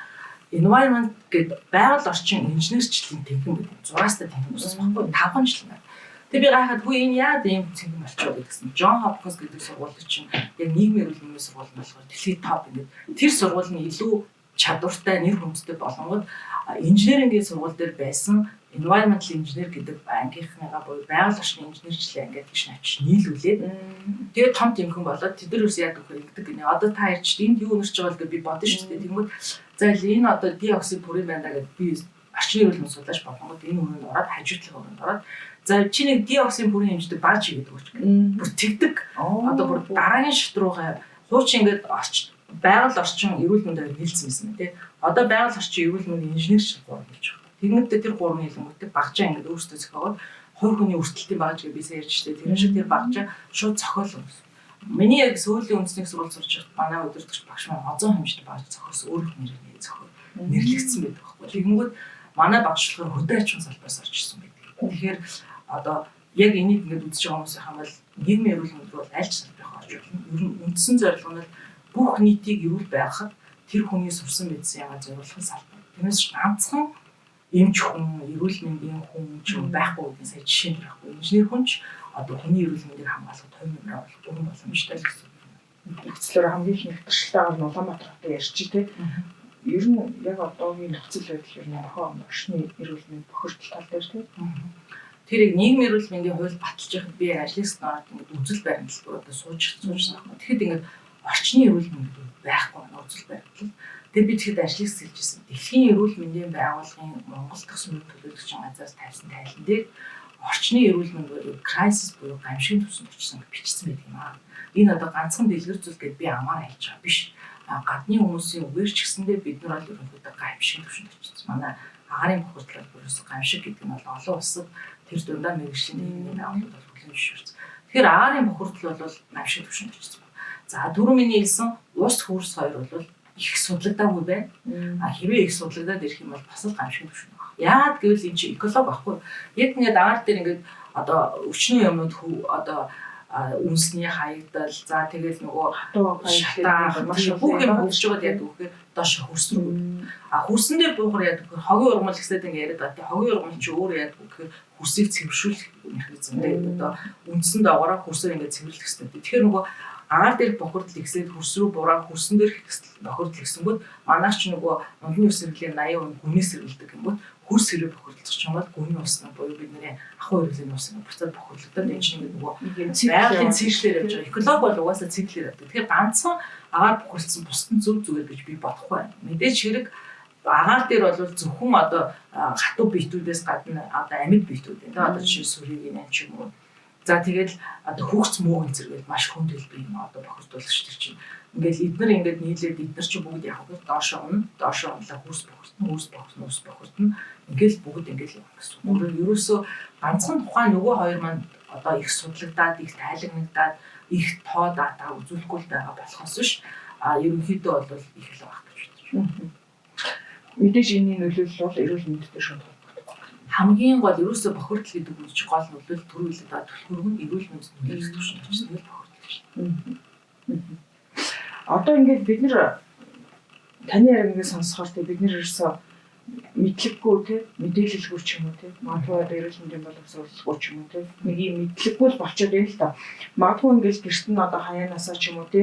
environment гэдэг байгаль орчин инженерчлэлийн техник гэдэг 6-аас техник ус баггүй 5 жил байна. Тэгээ би гайхаад хүү энэ яа гэм цэгэн болчихоо гэдгсэн. Джон Хопкинс гэдэг сургууль чинь яг нийгмийн эрүүл мэндийн сургууль болохоор дэлхийд топ ингээд тэр сургууль нь илүү чадвартай нэр хүндтэй болонгод инженерингийн сургууль дээр байсан environmental engineer гэдэг ангийнхныгаа буюу байгаль орчны инженерчлээ ингээд тийш навч нийлүүлээд тэгээ том тэмхэн болоод тэд нар юус яг гэдэг гинэ. Одоо та ярьж энд юу өнөрч байгаа л гэж би бодсон шүү дээ. Тэгмүүд за энэ одоо диоксид бүрийн байна гэдэг би орчны эрүүл мэндийн судлаач болгонгод энэ үнэнд ороод хажуудлага өрөөнд ороод за чи нэг диоксин бүрийн хэмждэг бааж гэдэг үг. Бүр тэгдэг. Одоо бүр дараагийн шат руугаа хуучин ингээд байгаль орчин эрүүл мэндээр нийлсэн байсан тий. Одоо байгаль орчин эрүүл мэндийн инженер шиг гурав болж байгаа. Тэгмэдээ тэр гурван хэлэнгүүтээ багжаа ингээд өөрсдөө зохиогоод хувь хүний өртөлтийн багж гэж би сайн ярьж штэ. Тэр шиг тэр багжаа шууд зохиолсон. Миний яг сүүлийн үндэсний сургууль сурч байгаа манай өдөртөгч багш маань хозон хэмжээтэй багж зохиосон өөр нэрээр зохиол нэрлэгдсэн байдаг байхгүй. Тэгэнгүүт манай багшлахаар хөдөө аж ахуйн салбараас орж ирсэн байдаг. Тэгэхээр одоо яг энийг ингээд үзэж байгаа хүмүүсийн хамбал нийгмийн эрүүл мэнд бол аль ч салбарыг орж ирнэ. Ер нь үндсэн зорилго нь бүх нийтийг эрүүл байхад тэр хүний сурсан мэдсэн яагаад зориулах салбар. Тэрнээс ганцхан эмч хүн, эрүүл мэндийн хүн ч байхгүй гэдгийг сая жишээ нь байхгүй. Инженер хүн ч одоо хүний эрүүл мэндийг хамгаалахад 20 мянга болох боломжтой гэсэн. нөхцлөөр хамгийн их нэгтэршилтэйгээр нь Улаанбаатар хотод ярьж тий. Ер нь яг одоогийн нөхцөл байдал ер нь нөхөн орчны эрүүл мэндийн бохирдол тал дээр тий. Тэр яг нийгмийн эрүүл мэндийн хууль баталж байхад би ажлын стандарт ингээд үзэл баримтлал одоо суусан байна. Тэгэхэд ингээд орчны эрүүл мэнд байхгүй байна үзэл баримтлал. Тэгээд би тэгэхэд ажлыг сэлжсэн. Дэлхийн эрүүл мэндийн байгууллагын Монгол дахь сүмд төлөөлөгчийн газраас тавьсан тайлан дээр орчны эрүүл мэнд буюу crisis буюу гамшигын төвсөнд очсон гэж бичсэн байдаг юм аа. Энэ одоо ганцхан дэлгэр зүйл гэдээ би амаар хэлж байгаа биш. Гадны хүмүүсийн үгээр ч гэсэндээ бид нар бол ерөнхийдөө гамшигын төвшөнд очсон. Манай агарын бохирдлол ерөөсө гамшиг гэдэг нь бол олон улсад тэр дундаа мэргэжлийн нийгмийн байгууллагууд бол хүлээн зөвшөөрсөн. Тэгэхээр агарын бохирдол бол гамшиг төвшөнд очсон. За түрүү миний хэлсэн ус хөрс хоёр бол их судлагдаагүй байна. Хэрвээ их судлагдаад ирэх юм бол бас л гамшиг төвшөнд байна. Яагаад гэвэл энэ чинь экологи байхгүй. Яг ингээд агаар дээр ингээд одоо өчнөө юмнууд одоо үнсний хаягдал за тэгэл нөгөө шатаа маш бүх юм хөвж байгаад яг үгээр доош хөрс рүү. Хөрсөндөө буухаар яг хогийн ургамал гэсэд ингээд яриад байгаа. Хогийн ургамал чи өөр яг гэхээр хөрсийг цэвэршүүлэх механизм дээ. Одоо үндсэн доогоороо хөрсөөр ингээд цэвэрлэх хэрэгтэй. Тэгэхээр нөгөө агаар дээр бохирдол ихсээд хөрс рүү бураа хөрсөн дээр бохирдол ихсэнгүүт манайч нөгөө нундны ус сэргэлийн 80% гүнээс сэргэлдэг юм бол хөрс хэрэг бохирдолч юм бол гүний уснаа буюу бидний ахуй хэрэглээний уснаа буцаад бохирдолтой энэ чинь нөгөө байгалийн циклээр явж байгаа. Экологи бол угаасаа циклээр явдаг. Тэгэхээр ганцхан агаар бохирдсан бусдын зөв зүгээр гэж би бодохгүй байна. Мэдээж хэрэг агаар дээр бол зөвхөн одоо хатуу биетүүдээс гадна одоо амьд биетүүд энэ одоо жишээ сүрийн юм ч юм уу. За тэгэл одоо хүүхц мөөгөн зэрэг маш хүндэл би юм одоо бохирдуулагч тэр чинь ингээл эднэр ингээд нийлээд эднэр чинь бүгд яг хөө доошоо унлаа хөрс бохирдно ингээл бүгд ингээл явах гэсэн. Өөрөөр ерөөсөө ганцхан тухайн нөгөө хоёр маань одоо их судлагдаад их тайлагнагдаад их тоо дата үзүүлэхгүй байгаа болохоос биш ерөнхийдөө бол их л байх гэж бодож байна. Мэдээж энэний нөлөөлөл бол эрүүл мэндэд шууд хамгийн гол ерөөсөө бохирдол гэдэг үг чинь гол нөлөөлөл төрүүлээд байгаа түлхүүргэн эрүүл мэндэд нөлөөлөх төвшөнд очсон гэж бохирдол шүү. Одоо ингээд бид нэр таны яг ингээд сонсохоор те бид нэр ерөөсөө мэдлэггүй те мэдээлэлгүй ч юм уу те магадгүй эрүүл мэндийн боловсруулалтгүй ч юм уу те нэг юм мэдлэггүй л болчиход байна л та. Магадгүй ингээд гэрт нь одоо хаяанасаа ч юм уу те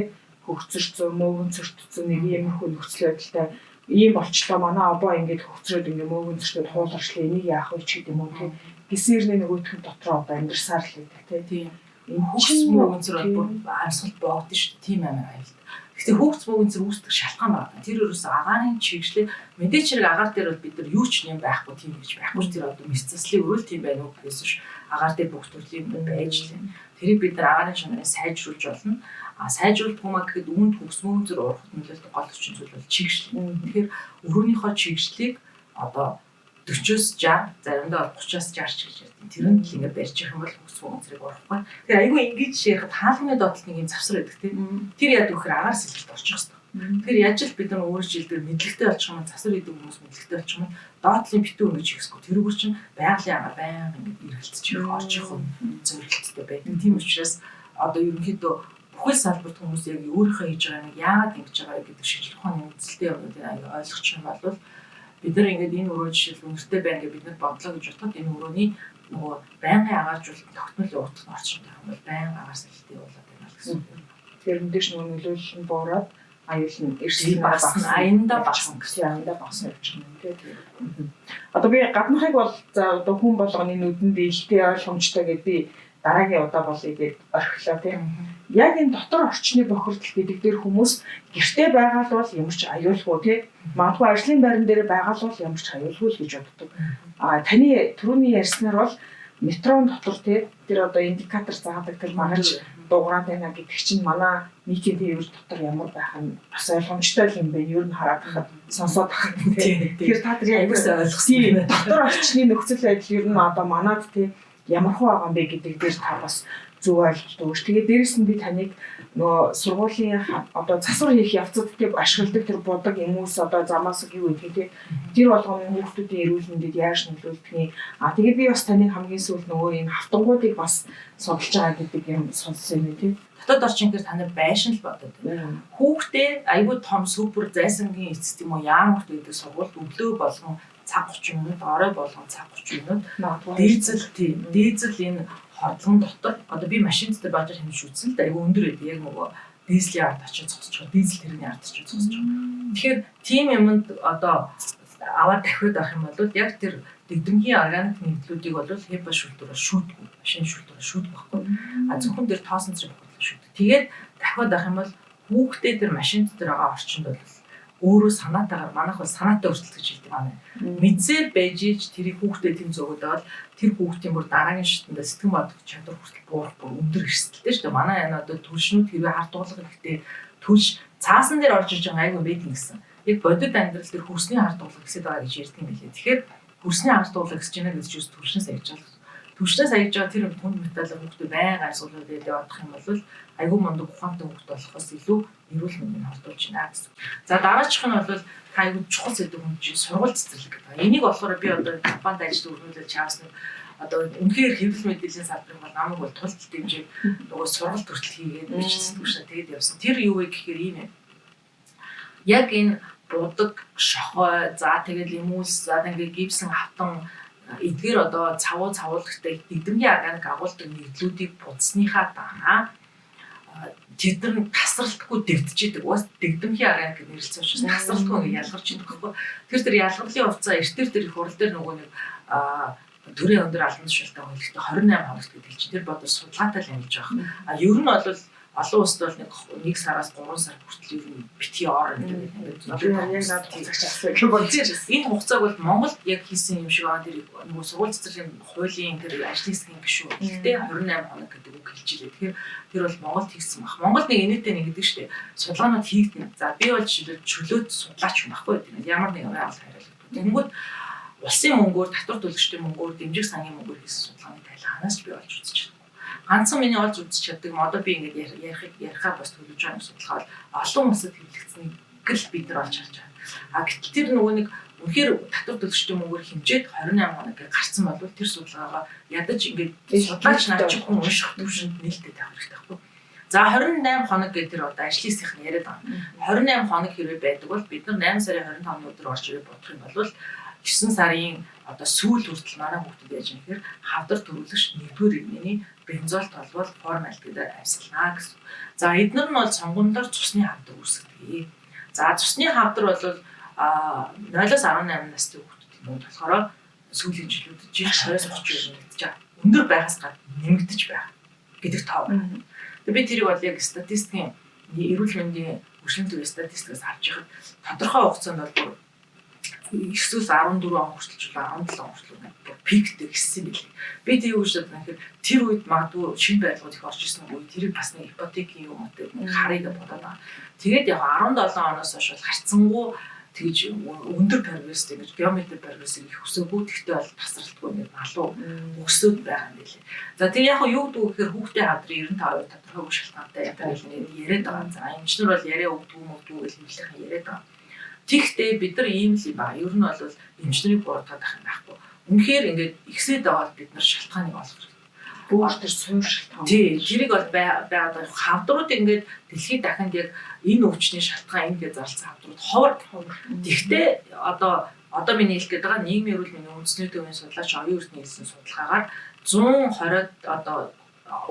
хөвгцөрцөө мөөгөн цөртцөө нэг юм их нөхцөл байдалтай ийм болчлоо манай обоо ингээд хөвцрөөд ингээд мөөгөн цөртөд хууларчлаа энийг яах вэ ч гэдэг юм уу те гисэрний нөгөөтгөн дотроо одоо амьдсаар л байдаг те. Энэ хөвгц мөөгөн цөр бол амьсгал боогдсон шүү дээ. Тийм амар аюул. Гэхдээ хөвгц мөөгөн цэр үүсдэг шалтгаан байна. Тэр ерөөсөө агаарын чигшлээ мэдээч хэрэг агаар дээр бол бид нар юу ч юм байхгүй тийм гэж байхгүй. Тэр одоо мэсцэслийг өрөөл тийм байх уу гэсэн ш. Агаар дээр бүх төрлийн юм байж лээ. Тэрийг бид нар агаарын чанарыг сайжруулж болно. Сайжруулах юм гэхэд үүнд хөвгц мөөгөн цэр урахад нөлөөлдөг гол хүчин зүйл бол чигшил. Тэгэхээр өрөөнийхөө чигшлийг одоо 40-с 60 заримдаа бол 30-аас 60 ч гэж ярьдаг. Тэр нь л ингээд барьж явах юм бол хөвгц мөөгөн цэрэг урахгүй. Тэгэхээр айгүй ингэж ярихад хаалганы доотлол нэг юм завсар байдаг тийм. Тэр яд өгөхөр агаар сэлжилт орчих хэвээр. Тэгэхээр яаж л бид нар өөр жилдээр мэдлэгтэй болчих юм завсар хийдэг хүмүүс мэдлэгтэй болчих юм доотлын битүү ингэж хийсгүй. Тэрүүгээр чинь байгалийн агаар байнга ингээд эргэлцэж орчих юм зөвлөлттэй байдаг. Тийм учраас одоо ерөнхийдөө бүхэл салбарт хүмүүс яг өөрийнхөө хийж байгаа нэг яагаад ингэж байгаа гэдэг шийдвэр ухааны үндэслэлтэй ойлгох юм бол бид нар ингээд энэ өрөө жишээл үнэртэй байна гэж бид нар бодлоо гэж бодоход энэ өрөөний нөгөө байнгын агааржуулалт тогтмол явагдах нь орчин байгаа юм бол байнга агаар сэлтий болоод байна л гэсэн үг. Тэр мэдээж нөгөө нөлөөлөл нь буураад аюул нь эрсдэл багасна аяндаа багасна гэсэн аяндаа багасна гэж юм тийм. Одоо би гаднахыг бол за одоо хүн болгоны нүдэнд илтэй ойлгомжтой гэдээ би дараагийн удаа болъё гэж орхилоо тийм. Яг энэ дотор орчны бохирдол гэдэг дээр хүмүүс гэртээ байгаа л бол ямар ч аюулгүй тийм. Магадгүй ажлын байран дээр байгаа л бол ямар ч аюулгүй л гэж боддог. Таны түрүүний ярьснаар бол метрон дотор тийм тэр одоо индикатор заадаг тэр магаж дуурайд байна гэдэг чинь манай нийтийн тээвэр дотор ямар байх нь бас ойлгомжтой юм байна. Ер нь хараад хахад сонсоод хахад тийм. Тэгэхээр та тэр яг ойлгосон. Дотор орчны нөхцөл байдал ер нь одоо манад тийм ямар хөө байгаа юм бэ гэдэг дээр та бас зөв ойлгож байгаа ш. Тэгээд дээрэс нь би таныг нөгөө сургуулийн одоо засвар хийх явцад тийм ашигладаг тэр бодог юмус одоо замаас юу гэдэг тийм тэр болгоны хүүхдүүдийн эрүүл мэндэд яаж нөлөөлдгийг тэгээд би бас таныг хамгийн сүүлд нөгөө энэ хавтангуудыг бас судалж байгаа гэдэг юм сонссон юм тийм. Дотоод орчин гэхээр та нар байшин л бодод. Хүүхдээ айгүй том супер зайсангийн эцэст юм уу яамт гэдэг сургуульд өглөө болгон цаг 30 минут, орой болгон цаг 30 минут. Дизель энэ хордлон дотор одоо би машин дээр баажаар хэмжиж үзсэн л да айгүй өндөр байдаг. Яг нөгөө дизелийн ард очиж зогсож байгаа. Дизель тэрний ард очиж зогсож байгаа. Тэгэхээр тийм юмд одоо аваад дахиад авах юм бол яг тэр дэгдэмгийн органик нэгдлүүдийг бол HEPA шүүлтүүрээр шүүдгүй, машин шүүлтүүрээр шүүдэх байхгүй. А зөвхөн тэр тоосон зэрэг бодлоо шүүдэг. Тэгээд дахиад авах юм бол хүүхдээ тэр машин дээр байгаа орчинд бол өөрөө санаатаагаар манайх бол санаатай өрсөлдөж гэж хэлдэг байна. Мэдсээр байж ич тэрийг хүүхдээ тэм зөөгөөд аваад тэр хүүхдийн бүр дараагийн шатнд сэтгэн бодох чадвар хүртэл буурах бүр өндөр эрсдэлтэй шүү дээ. Манай энэ одоо түлшнүүд хэрвээ хард дуулах ихтэй түлш цаасан дээр орж иж байгаа айгүй байдаг гэсэн. Яг бодит амьдрал дээр хөрсний хард дуулах гэсэд байгаа гэж ярьдаг юм билээ. Тэгэхээр хөрсний хард дуулах гэж байна гэж juste түлшнээс аяж байгаа. Түлшнээс аяж байгаа тэр хүнд металл хүүхдээ байнгаар суулгаад явах юм бол айгүй мундаг ухаантай хүүхд болохоос илүү эрүүл мэндийг холдуулж байна гэсэн. За дараачих нь бол айгүй чухал зүйл хүн чинь сургууль цэцэрлэг гэдэг. Энийг болохоор би одоо компанид ажиллаж өргөнүүлж чаасан одоо үнэхээр хэвлэл мэдээллийн салбарын бол намайг бол тулд дэмжиж нөгөө сургалт хүртэл хийгээд бичсэн түвшээ тэгээд явсан. Тэр юу вэ гэхээр ийм юм. Яг энэ будаг, шохой, за тэгээд лимүүс, за ингээд гипсэн хатан эдгээр одоо цавуулагтай дэгдэмгийн органик агуулдаг нэгдлүүдийг будсныхаа дараа тэд нар тасралтгүй дэгдэж идэг. Уус дэгдэмхийн органик гэж нэрлэлсэн учраас тасралтгүй ингэ ялгарч идэг байхгүй. Тэр ялгарлын хувьцаа эртээр тэр их хурал дээр нөгөө нэг төрийн өндөр албан тушаалтай хөлтөд 28 хоногт гэдэг чинь тэр бодож судалгаатай л амьж байгаа. А ер нь бол олон улсад бол нэг сараас 3 сар хүртэл ер нь битгий ор гэдэг яг наад цагаас гэх бодож энэ хугацааг бол Монголд яг хийсэн юм шиг байгаа. Тэр нөгөө сургууль цэцэрлэгийн хуулийн тэр ажлын хэсгийн гишүүн. Гэхдээ 28 хоног гэдэг үг хэлж илээ. Тэгэхээр тэр бол Монголд хийсэн баг. Монголд нэг инээдтэй нэг гэдэг шүү дээ. Судалгаанууд хийгдэнэ. За би бол жишээлбэл чөлөөт судлаач юм байхгүй гэдэг. Ямар нэгэн айл хариулт. Тэнгүүд улсын мөнгөөр, татвар төлөгчдийн мөнгөөр, дэмжих сангийн мөнгөөр хийсэн судалгааны тайлханаас би олж үзэж байна. Ганцхан миний олж үзэж чаддаг юм. Одоо би ингээд ярихаар бас төлөж байгаа судалгаа бол олон улсад хэвлэгдсэнийг л бид нар олж харж байгаа. А гэтэл тэр нөгөө нэг үнэхээр татвар төлөгчдийн мөнгөөр хэмжээд 28 хоног гэж гарцсан бол тэр судалгаагаа ядаж ингээд судлаач наач хүн унших төвшөнд нээлттэй тавих хэрэгтэй байхгүй. За 28 хоног гэдэг тэр одоо ажлын хэсгийн яриад байгаа. 28 хоног хэрвээ байдаг бол бид нар 8 сарын 25-ны өдөр орж ирээд бодох юм бол 9 сарын одоо сүүл хүртэл манай хүүхдэд яаж юм гэхээр хавдар төрүүлэгч 1-р эмээний бензол толгой формальдгээр авсалнаа гэсэн. За эдгээр нь бол сонгондор цусны хавдар үүсгэдэг. За цусны хавдар бол 0-18 настай хүүхдэд юм болохоор сүүлийн жилүүдэд жил 20-30 нэмэгдэж байгаа. Өндөр байхаас гадна нэмэгдэж байгаа гэдэг тоо байна. Тэгээ би тэрийг бол яг статистикийн эрүүл мэндийн хөгжлийн төвийн статистикаас харж байхад тодорхой хугацаанд бол эсвэл 14 он хүртэл 17 он хүртэл пиктэй гиссэн билээ. Би тийм үгш бодсон. Тэр үед магадгүй шинэ байдлууд их орж ирсэн үе тэрийг бас нэг ипотекийн юм уу харыг бодоод байгаа. Тэгээд яг 17 оноос хойш харцсангуу тэгж өндөр парвестэй гэж геометри парвесийг их өсөөгүй. Тэгтээ бол тасралтгүй нэг алуу өсөөд байгаа юм билээ. За тэг яг юу гэдэг вэ гэхээр хүүхдээ хадрын 95% тодорхой үе шалтгаантай яг яриад байгаа. За эмчнэр бол яриа өгдөг юм уу гэж хэлэх яриад байгаа. Тэгтээ бид нар ийм л юм байна. Ер нь бол эмчнэрийг буруутгах юм байхгүй. Үнэхээр ингээд ихсээд байгаа бид нар шалтгааныг олох хэрэгтэй. Бүр тэр суурь шалтгаан. Тий, тэрийг бол байгаад хавдрууд ингээд дэлхийд дахинд яг энэ өвчний шалтгаан ингээд зарласан хавдрууд ховор. Тэгтээ одоо миний хэлэх гээд байгаа нийгмийн эрүүл мэндийн үндэсний төвийн судлаач оюун эрдэнэ хэлсэн судалгаагаар 120-д одоо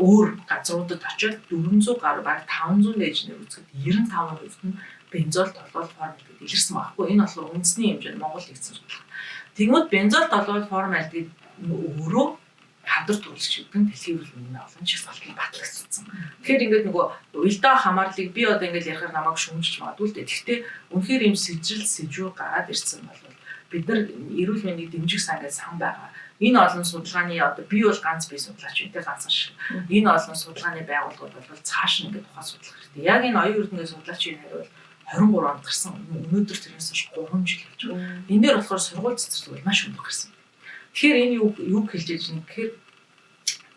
өөр газруудад очиод 400 гаруй баг 500 дээжнэр үзэхэд 95% нь бензол толгой формальд гэдэг илэрсэн байхгүй. Энэ болохоор үндэсний хэмжээнд Монгол хийсэн судалгаа. Тэгмээд бензол толгой формальд гэдэг өөрөө хавдар төрүүлж гэдэг дэлхийн эрүүл мэндийн олон чиглэлд батлагдсан. Тэгэхээр ингээд нөгөө уялдаа хамаарлыг би одоо ингээд ярихаар намайг шүүмжилж магадгүй л дээ. Гэхдээ үнэхээр ийм сэжрэл сэжүү гараад ирсэн бол бид нар эрүүл мэндийг дэмжих сан гэж сан байгаа. Энэ олон судалгааны одоо би бол ганц бие судлаач үнтэй ганцхан шиг. Энэ олон судалгааны байгууллагууд бол цааш ингээд тухайн судлах хэрэгтэй. Яг энэ оюун эрдэнэ судлаачийн хариу 23 онд гарсан. Өнөөдөр тэрнээс хойш 3 жил болж байна. Энэ дээр болохоор сургууль цэцэрлэг бол маш өндөр гарсан. Тэгэхээр энэ юу хэлж яаж юм гэхээр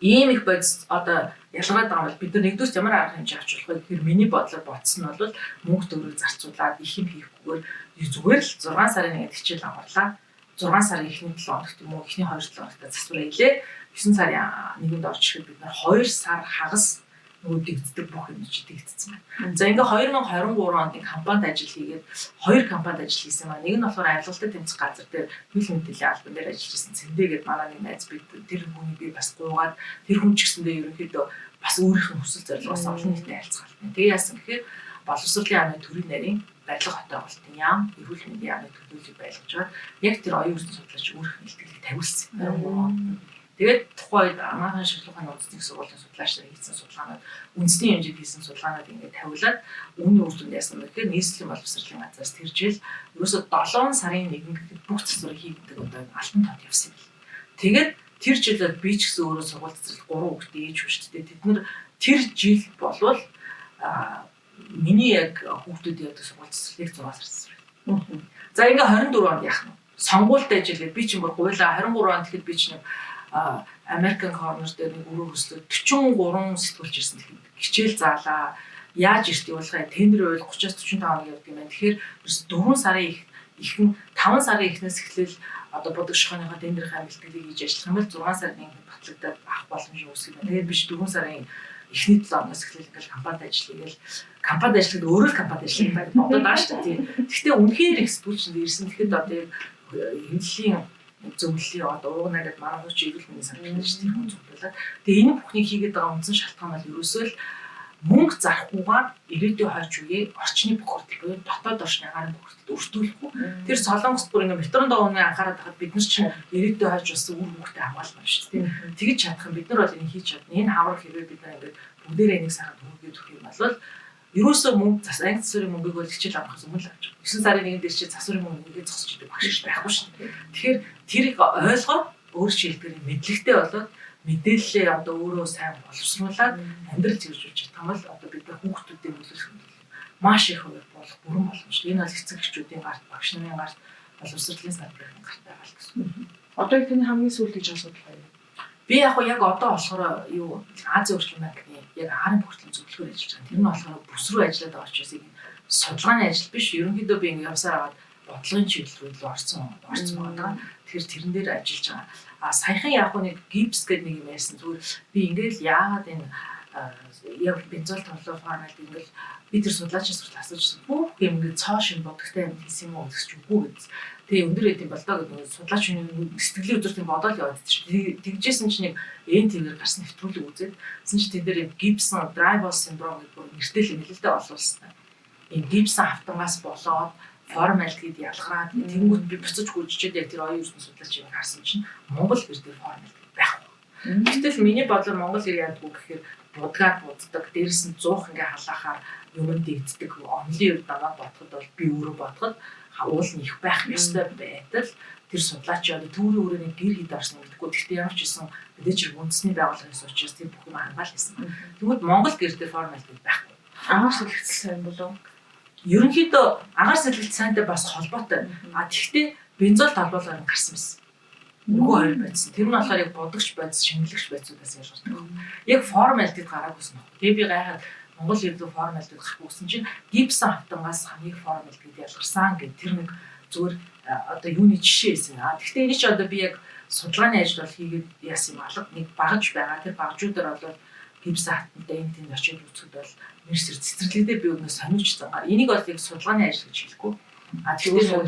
ийм их бодис одоо ялгаад байгаа бол бид нар нэгдүгээр ямар арга хэмжээ авч болох вэ гэхээр миний бодлоор бодсон нь бол мөнгө төгрөг зарцуулаад их юм хийхгүйгээр зүгээр л 6 сарын нэгэд хичээл аварлаа. 6 сарын эхний 7 хоногт юм уу эхний 2-7 хоногт засвар хийлээ. 9 сарын 1-нд орж ирэхэд бид нар 2 сар хагас нөгөө дэгддэг бүх юм чи дэгдсэн байна. За ингээ 2023 онд компанид ажил хийгээд 2 компанид ажил хийсэн маань. Нэг нь болохоор авилгалтай тэмцэх газар дээр хөл мэдээллийн албан дээр ажиллаж ирсэн Цэндээгээд манай нэг найз бид тэр хүний би бас гуугаад тэр хүн ч гэсэндээ ерөнхийдөө бас өөрийнх нь хүсэл зорилгоос олон нийтэд харилцаалтай. Тэгээ яасан гэхээр боловсролын яамны төрийн нарийн барилга хотоогоолтын яам, эрүүл мэндийн яамны төлөвлөлийг байлгаж байгаа. Яг тэр оюун үсний судлаач өөрийнх нь илтгэлийг тавиулсан. Тэгээд тухайн үед анагаахын шилжүүлэх үндэсний сургуулийн судлаач нар хийсэн судалгаанууд, үндэсний хэмжээнд хийсэн судалгаанууд ингээд тавиулаад үүний үр дүнд яасан гэхээр нийслэлийн боловсролын газраас тэр жил ерөөсөө 7 сарын 1-нд бүх засварыг хийгдэг одоо алтан тод явсан юм. Тэгээд тэр жилд би ч гэсэн өөрөө сургууль цэцэрлэг 3 хүүхдээ ээж шүү дээ. Тэд нар тэр жил болвол миний яг хүүхдүүд яадаг сургууль цэцэрлэг 6 сар засвар. За ингээ 24 онд яах нь? Сонгуультай жилээ би чинь бүр гуйлаа 23 онд тэгэхэд би чинь American Corner дээр нэг өрөө хөслөө 43 сэтгүүлч ирсэн тэгэхээр хичээл заалаа. Яаж ирт явуулгаа тендер байл 30-45 хоног явдаг юм байна. Тэгэхээр 4 сарын ихэнх 5 сарын эхнээс эхлээл одоо бодог шохооныхоо тендерийн бэлтгэлийг хийж ажиллах юм бол 6 сарын батлагдаад авах боломж үүсэх юм. Тэгээд биш 4 сарын эхний 7 оноос эхлээл ингээл компанид ажиллая гэл компанид ажиллахад өөрөө л компанид ажиллах байх бодоод байгаа шүү дээ. Гэхдээ үнэхээр их сэтгүүлчэнд ирсэн. Тэгэхэд одоо яг хэмжлийн зөвлөлийн одоо уугнаад манай хууч ирүүл мэндийн санхүүгийн ажлын хүн зөвлөлөө. Тэгээ энэ бүхнийг хийгээд байгаа үндсэн шалтгаан бол ерөөсөө л мөнгө зарахгүйгээр ирээдүйн хойч үеийг орчны бохирдол буюу дотоод орчны агаарын бохирдолд өртүүлэхгүй. Тэр солонгост бүр ингээ метрон доогны анхаарал хахад бид нар чинь ирээдүйн хойч бас үр хөвгтэй хамгаална шүү дээ. Тэгэж чадах юм бид нар бол энийг хийж чадна. Энэ хаврах хэрэг бид нар ингээ бүгдээрээ энийг сараад хөргөж өгөх юм бол ерөөсөө мөнгө анги засварын мөнгөийг бол хичээл авахаас өмнө л авч байгаа. 9 сарын 1-нд дээр чи засварын мөнгө ингээд зогсож идэг багш шүү байхгүй шүү дээ. Тэгэхээр тэрийг ойлгоод өөр шилдэгрийн мэдлэгтэй болоод мэдээлэлээ одоо өөрөө сайн боловсруулад амьдрал зөрчилж чадах юм бол одоо бид нар хүүхдүүдийн нөлөөлөх юм маш их хувь болох бүрэн боломжтой. Энэ бол эцэг эхчүүдийн гарт, багш нарын гарт, боловсролын салбарын гарт байгаа л гэсэн. Одоо их энэ хамгийн сүүл гэж асуудал байна. Би яг одоо болохоор юу Азийн өрчлөн банкны яг арын бүртгэлийн зөвлөхөр ажиллаж байгаа. Тэр нь болохоор бүс рүү ажиллаад байгаа учраас энэ судалгааны ажил биш. Ерөнхийдөө би ингэ явсаар аваад бодлогын чиглэл рүү орсон байгаа. Тэгэхээр тэрэн дээр ажиллаж байгаа. Саяхан яг нэг гипс гэдэг нэг юм ярьсан. Зүгээр би ингээл яагаад энэ яг бензол тоглоо фармалд ингээл би тэр судлаачийн суртал асуужсэн. Бүх юм ингээд цоо шин бодогтой юм хийсэн юм уу гэж үгүй гэсэн. Тэгээ өндөр эдийн болдоо гэдэг судлаачийн сэтгэлийн үзүүртийн бодол яваад тийм. Тэгжсэн чинь нэг ЭНТ-ээр гарсан нэвтрүүлэг үзээд тэгсэн чинь тэд дээр Гибсон Драйвер синдром гэдэг бүр нэртэй юм хэлэлтэй олуулсан. Энэ Гибсон автангаас болоод формалдгийд ялгараад тэнгуут би буцаж хуржчихэд яг тэр оюун үсний судлаачийг харсан чинь Монгол хэр дээр формалдгийд байхгүй. Гэтэл миний бодлоор Монгол хэр яадгүй гэхээр будгаар буддаг, дээрс нь 100 ингээ халаахаар юмд дэгддэг онлын үед намайг бодоход бол би өөрөө бодоход уул нь их байх ёстой байтал тэр судлаач яа түүний өрөөний гэр хід орсон гэдэггүй. Гэхдээ ямар ч гэсэн мэдээж хэрэг үндэсний байгууллагын учраас тэр бүх юм хамгаал хийсэн. Тэгвэл Монгол гэрдээ формалдгийд байхгүй. Агаар сэлгэцэл сайн болов. Ерөнхийдөө агаар сэлгэлт сайнтай бас холбоотой. Тэгвэл бензол талбайлаар гарсан байсан. Нөгөө хоёр байсан. Тэр нь болохоор яг бодогч байц, шингэлэгч байцудаас ялгардаг. Яг формалдгийд гараагүйсэн. Тэгээ би гайхаад Монгол ирдүү формалдгийд гарахгүйсэн чинь Гибсон автангаас хамгийн формалдгийд ялгарсан гэдэг тэр нэг зүгээр одоо юуны жишээ байсан. Гэхдээ энэ ч одоо би яг судалгааны ажил бол хийгээд яасан юм алга нэг багж байгаа. Тэр багжуудаар бол Гибсон автантай энэ тэнд очиж үзэхэд бол нэрсэр цэцэрлэгдээ би өнөө сониуч зангаар. Энийг бол яг судалгааны ажил гэж хэлэхгүй. Тэгэхээр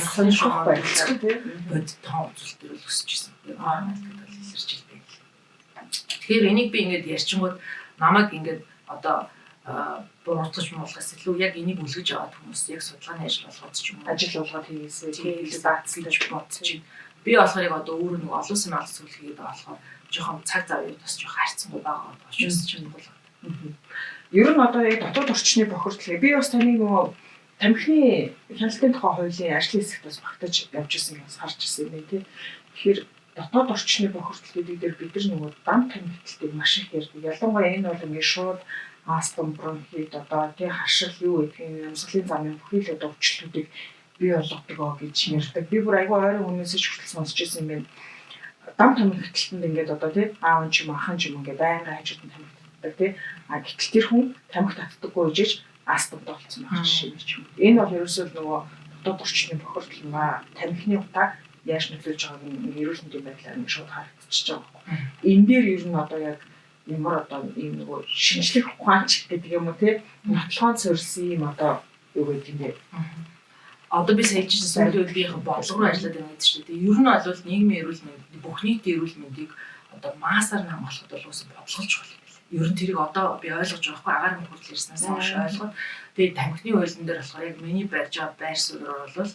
сонирхох байлцгүй тийм. Бод тоон үзүүлэлтээр л өсөж ирсэн. Формалдгийд бол илэрч илдэг. Тэгэхээр энийг би ингээд ярьчингууд намайг ингээд одоо буруутгаж муулахаас илүү яг энийг үлгэж аваад хүмүүс яг судалгааны ажил болгоод ч юм уу Ажил болгоод хийгээсэй тийм даацлаж бодож чинь. Би болохоор яг одоо өөрөө нэг олон улсын алс зүйл хийгээд байгаа болохоор жоохон цаг зав юу бас жоохон хайрцангуй байгаа учраас ч юм бол. Ер нь одоо яг дотоод орчны бохирдлыг би бас таны нөгөө тамхины хяналтын тухай хуулийн ажлын хэсэгт бас багтаж явж ирсэн гэж харж ирсэн юм тийм. Тэгэхээр дотоод орчны бохирдол гэдэг дээр бид нар нөгөө дан тамхиталтыг маш их ярьдаг. Ялангуяа энэ бол ингээд шууд астом бронхит одоо тий хашил юу гэдгийг амьсгалын замын бүхий л одоо өвчлөлүүдийг бий болгодог гэж ярьдаг. Би бүр айгүй ойрын хүнээс ч хүртэл сонсч ирсэн юм байна. Дан тамхиталтанд ингээд одоо тий аав ч юм ахын ч юм ингээд байнга хажууд нь тамхитдаг тий. Гэтэл тэр хүн тамхи татдаггүй гэж астомд болсон байх жишээ юм. Энэ бол ерөөсөө нөгөө дотоод орчны бохирдол ба тамхины утаа яаж нөлөөлж байгааг нь эрүүл мэндийн байдлаар нь шууд харагдчихж байгаа. Энэ дээр ер нь одоо яг ямар одоо ийм нөгөө шинжлэх ухаанч гэдэг юм уу тий нотлохоон суурьсан юм одоо юу гэдэг юм бэ? Одоо би саяжсэн сүүлийн үеийн бодлого руу ажиллаад байгаа гэдэг чинь тий ер нь бол нийгмийн эрүүл мэнд бүх нийтийн эрүүл мэндийг одоо маасаар хамгаалахад бол ус бодлогож болох юм байна. Ер нь тэрийг одоо би ойлгож байгаа хгүй агаар мөхөрлөл ирснээс хойш ойлгоод тэгээд тамхины хуулийн дээр болохоор яг миний барьж байгаа байр суурь бол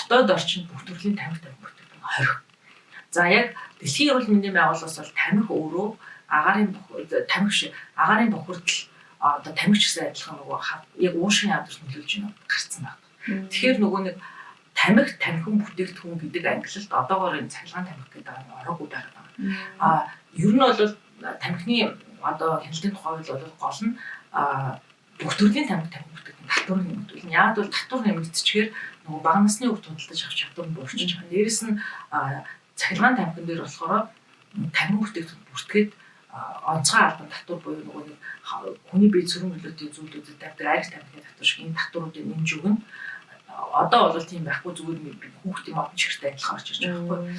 дотоод орчинд бүх төрлийн тамхи бүтээгдэхүүн хорих. За яг дэлхийн эрүүл мэндийн байгууллагаас бол тамхи өөрөө агаарын бохирдол одоо тамхич гэсэн адилхан нөгөө яг уушгин ядарч нөлөөлж байна гарцсан байна. Тэгэхээр нөгөө нэг тамхин бүтээгдэхүүн гэдэг ангилалд одоогоор энэ цахилгаан тамхи гэдэг ороогүй байгаа. Ер нь бол тамхины одоо хяналтын тухай бол гол нь бүх төрлийн тамхи бүтээгдэхүүн татвар нэмэгдүүлнэ. Яг бол татвар нэмэгдчихээр нөгөө бага насны хүүхд худалдаж авах чадвар нь буурч байгаа. Дээрээс нь цахилгаан тамхин дээр болохоор тамхи бүтээгдэхүүн бүртгээд онцгой албан татвар буюу нөгөө нэг хүний бие цэрэн хөлөөтэй зүйлүүдэд тавьдаг арх тамхины татвар шиг энэ татваруудыг нэмж өгнө. Одоо бол тийм байхгүй зүгээр хүүхдийн модон чигтэй адилхан орж ирж байгаа байхгүй.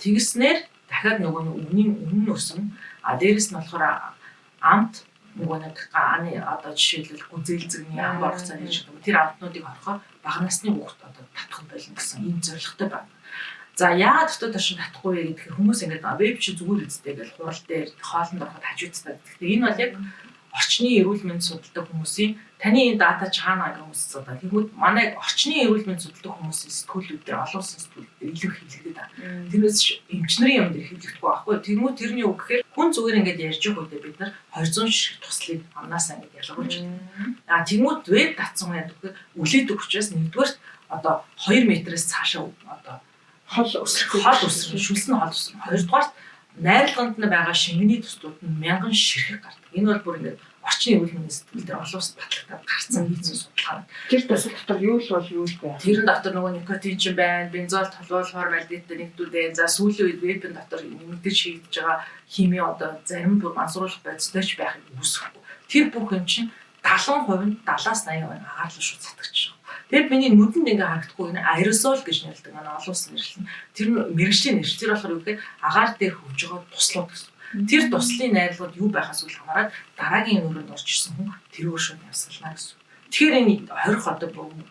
Тэгснээр дахиад нөгөө үнэн өсөм дээрэс нь болохоор амт нөгөө нэг одоо жишээлбэл гүзээлзэгний ам орох цааны шиг тэр амтнуудыг орохоор бага насны хүүхд одоо татах болно гэсэн ийм зорилготой байна. За яагаад дотоод оршин татахгүй вэ гэхээр хүмүүс ингээд веб чи зүгээр үздэй гэж хурал дээр хоолнд ороход хажуудтай. Гэхдээ энэ бол яг орчны эрүүл мэнд судалдаг хүмүүсийн таны энэ дата чаана гэх хүмүүс судалдаг. Тэгвэл манай орчны эрүүл мэнд судалдаг хүмүүсийн сэтгүүлүүд дээр олон улсын сэтгүүлүүд дээр илүү хэлэгдэв та. Тэрнээс эмчнэрийн юм дээр хэлэгдэхгүй байхгүй. Тэрмүү тэрний үг гэхээр хүн зүгээр ингээд ярьж байгаа үедээ бид нар 200 ширхэг туслыг амнаасаа ингээд ялгуулж байна. Тэрмүүд веб татсан юм яадаг үлээдэг учраас нэгдүгээр одоо 2 метрээс цаашаа одоо хол өсрөх шүлсэн хол өсрөх. Хоёрдугаар найрлаганд нь байгаа шингэний төслүүд нь 1000 ширхэг гардаг. Энэ бол бүр ингээд орчны эрүүл мэндийн сэтгэл дээр олон улсад батлагтаад гарсан хийсэн судалгаа. Тэр төсөл дотор юу л бол юу вэ? Тэрэн дотор нөгөө никотин ч байна, бензол, толгой, формальдегид нэгдүүдээ. За сүүлийн үед вебын дотор нэмэгдэж шийдэж байгаа хими одоо зарим бүр мансруулах бодистой ч байхыг үүсэхгүй. Тэр бүх юм чинь 70% нь 70-80% агаарлал шууд сатгаж байгаа. Тэгээд миний нүдэнд ингээ харагдахгүй энэ аэросол гэж нэрлэдэг манай олон улсын нэрлэл. Тэр нь мэрэгжлийн нэрш. Тэр болохоор юу гэхээр агаар дээр хөвж байгаа туслууд гэсэн. Тэр туслын найрлагууд юу байхаас үл хамааран дараагийн өрөөнд орж ирсэн хүн тэрөөр шууд явсална гэсэн. Тэгэхээр энэ 20 одоо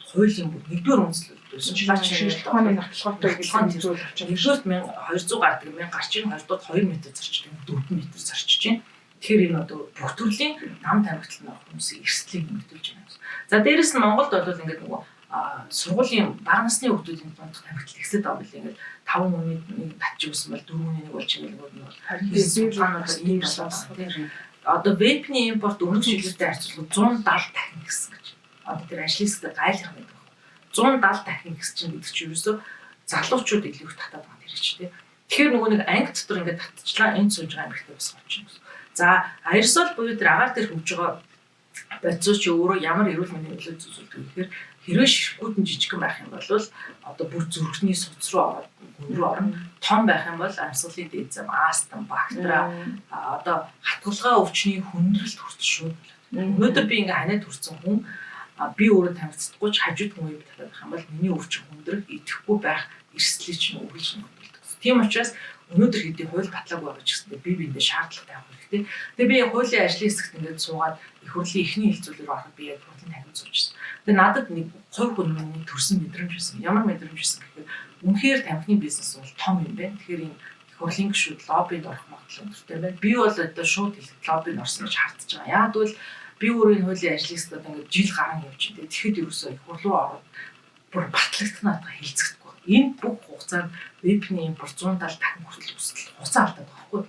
хуулийн бүр нэгдүгээр үндэслэлсэн шилаач шилтгааны нотолгоотой гэсэн зүйл очиж 1200 гардаг 1000 гарч ийн 2 2 м зарчдаг 4 м зарчиж байна. Тэгэхээр энэ одоо бүх төрлийн нам тамхитлын хүмүүсийн эрсдлийг нэмэгдүүлж байна гэсэн. За дээрэс нь Монголд бол ингээд нөгөө сургуулийн бага насны хүүхдүүдийн дунд тамхитлал ихсэд байгаа юм ингээд 5 хүний нэг татчих байсан бол 4 хүний нэг болж байгаа нь бол ийм болсон. Одоо вейпний импорт өмнөх жилүүтэй харьцуулбал 170 дахин гэсэн гэж. Одоо тэр ажлын хэсэгт гайлах юм байна. 170 дахин гэсэн чинь гэдэг чинь ерөөсөө залуучууд илүү их татаад байгаа юм чинь тийм. Тэгэхээр нөгөө нэг анги дотор ингээд татчихлаа энэ сууж байгаа амигтай бас болчихно гэсэн. За аэросол буюу тэр агаар дээр хөвж байгаа бодисч өөрөө ямар эрүүл мэндийн нөлөө зүйлдэг вэ гэхээр хэрвээ ширхгүүд нь жижигхэн байх юм бол одоо бүр зүрхний суц руу ороод гүн рүү орно. Том байх юм бол амьсгалын дээд зам, астм, бактери одоо хатгалгаа өвчний хүндрэлт хүртэл шууд болоод. Өнөөдөр би ингээ ханиад хүрсэн хүн би өөрөө тамхицдаггүй ч хажууд хүн үе татаад байх юм бол миний өвчин хүндрэх идэхгүй байх эрсдлийг чинь өгүүлж нэгдүүлдэг. Тийм учраас өнөөдөр хэдий хууль батлаагүй байгаа ч гэсэн би биэндээ шаардлагатай авах хэрэгтэй. Тэгээ би хуулийн ажлын хэсэгт ингээд суугаад их хурлын эхний хилцүүлгээр ороход би яг хуулийн танхим зурчихсан. Тэгээ надад нэг хувь хүн миний төрсэн мэдрэмж байсан. Ямар мэдрэмж байсан гэхээр үнэхээр тамхины бизнес бол том юм байна. Тэгэхээр энэ их хурлын гишүүд лоббинд орох магадлал өндөртэй байна. Би бол одоо шууд хэлэхэд лоббинд орсон гэж хардж байгаа. Яг бол би өөрөө энэ хуулийн ажлын хэсэгт ингээд жил гарan явж байна. Тэгэхэд ерөөсөө их хурл руу ороод бүр батлагдана надад хэлцэхгүй. Энэ бүх хугацаанд вебний импорт 170 дахин хүртэл өсөлт хугацаа алдаад байгаа хгүй.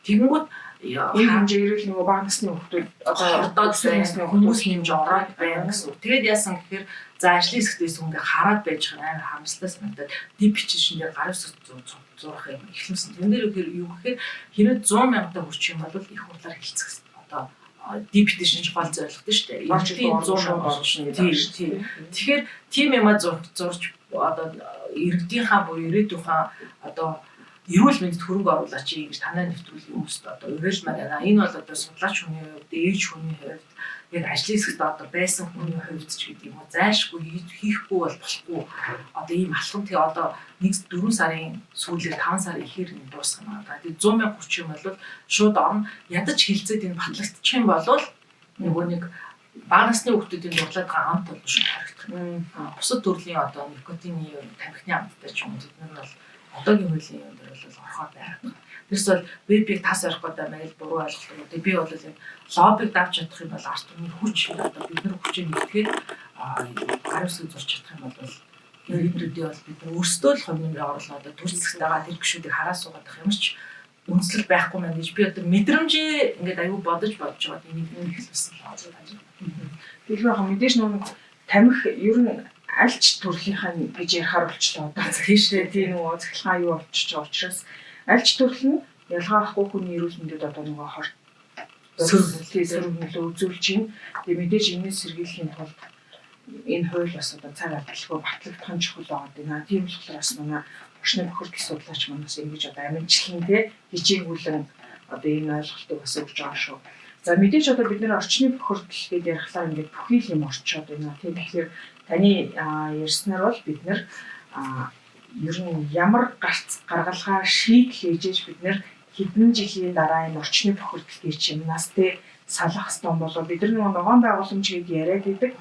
Тэгэнгүүт энэ хэмжээ ерөөл нөгөө бага насны хүмүүс одоо хүмүүс хэмжээ ороод байна гэсэн. Тэгээд яасан гэхээр за ажлын хэсгтээс ингээ хараад байж байгаа амар харамсалтай санагдаад дип бичсэн дээр гарын зурах юм эхлэмсэн. Тэн дээр юу гэхээр хэрэг 100,000 та хүрчих юм бол их хурлаар хэлцэх одоо дип бичсэн ч гол зорилготой шүү дээ. Энэ 100,000 оршин. Тэгэхээр тийм юмаа зурж одоо иргэдийнхаа буюу ирээдүйнхаа одоо эрүүл мэндэд хөрөнгө оруулаач гэж танай нэвтрүүлэх хүмүүст одоо уриалмаар байна. Энэ бол одоо судлаач хүний хувьд, ээж хүний хувьд, яг ажлын хэсэгт одоо байсан хүний хувьд ч гэдэг юм уу зайлшгүй хийхгүй бол болохгүй. Одоо ийм алхам тэгээ одоо 4 сарын сүүлээр 5 сарын ихээр нь дуусах юм байна. Тэгээ 100,000 хүрчих юм бол шууд орно. Ядаж хилцээд энэ батлагдчих юм бол нөгөө нэг бага насны хүүхдүүдийн дурлаад байгаа амт бол шууд харагдах. Бусад төрлийн одоо никотины тамхины амттай ч юм уу тэд нар бол одоогийн хуулийн юм дээр бол орохоор байна. Тэрс бол вебийг тас орох гэдэг маяг буруу ойлголоо. Тэгээ би бол яг лоббиг давж чадах юм бол арт түмний хүч одоо бид нар хүчээ нэгтгэхэд гарын үсгийг зурж чадах юм бол нэрүүдээ бол бид нар өөрсдөө л хувь нэмрээ оруулаад төр зэсгтэйгээ тэр гişүүдийг хараа суугаад ямар ч үндэслэл байхгүй мэн гэж би одоо мэдрэмжээ ингээд аюу бодож байгаа энийг хэлсэн байна. Тэгэхээр яг мэдээж нэг тамхи ер нь альч төрөлийнх нь гэж ярихаар болчлоо. Одоо тийшээ тийм нөгөө цахилгаан юу болчихж байгаа учраас альч төрөл нь ялгаа ахгүй хүний эрүүл мэндэд одоо нөгөө хор сөрөглөлөө үзүүлж байна. Тэгээ мэдээж энэс сэргийлэхийн тулд энэ хууль бас одоо цаг алдалгүй батлагдах нь чухал байгаа гэдэг. Тийм болохоор бас манай орчны бохирдол судлаач манаас ингэж одоо амжилтын хичээгүүлэн одоо энэ ойлголтыг бас өгч байгаа шүү. За мэдээж одоо бид нэр орчны бохирдол гэдээ ярихлаа ингээд бүхий л юм орчоод байна. Тийм тэгэхээр таны ярьснаар бол бид нэр ер нь ямар гаргалгаа шийдэл ээжээж бид нэр хэдэн жилийн дараа энэ орчны бохирдол гэж юмнаас тэ салах хэрэгтэй болоо бид нар ногоон байгууламж гэдээ яриад идэг.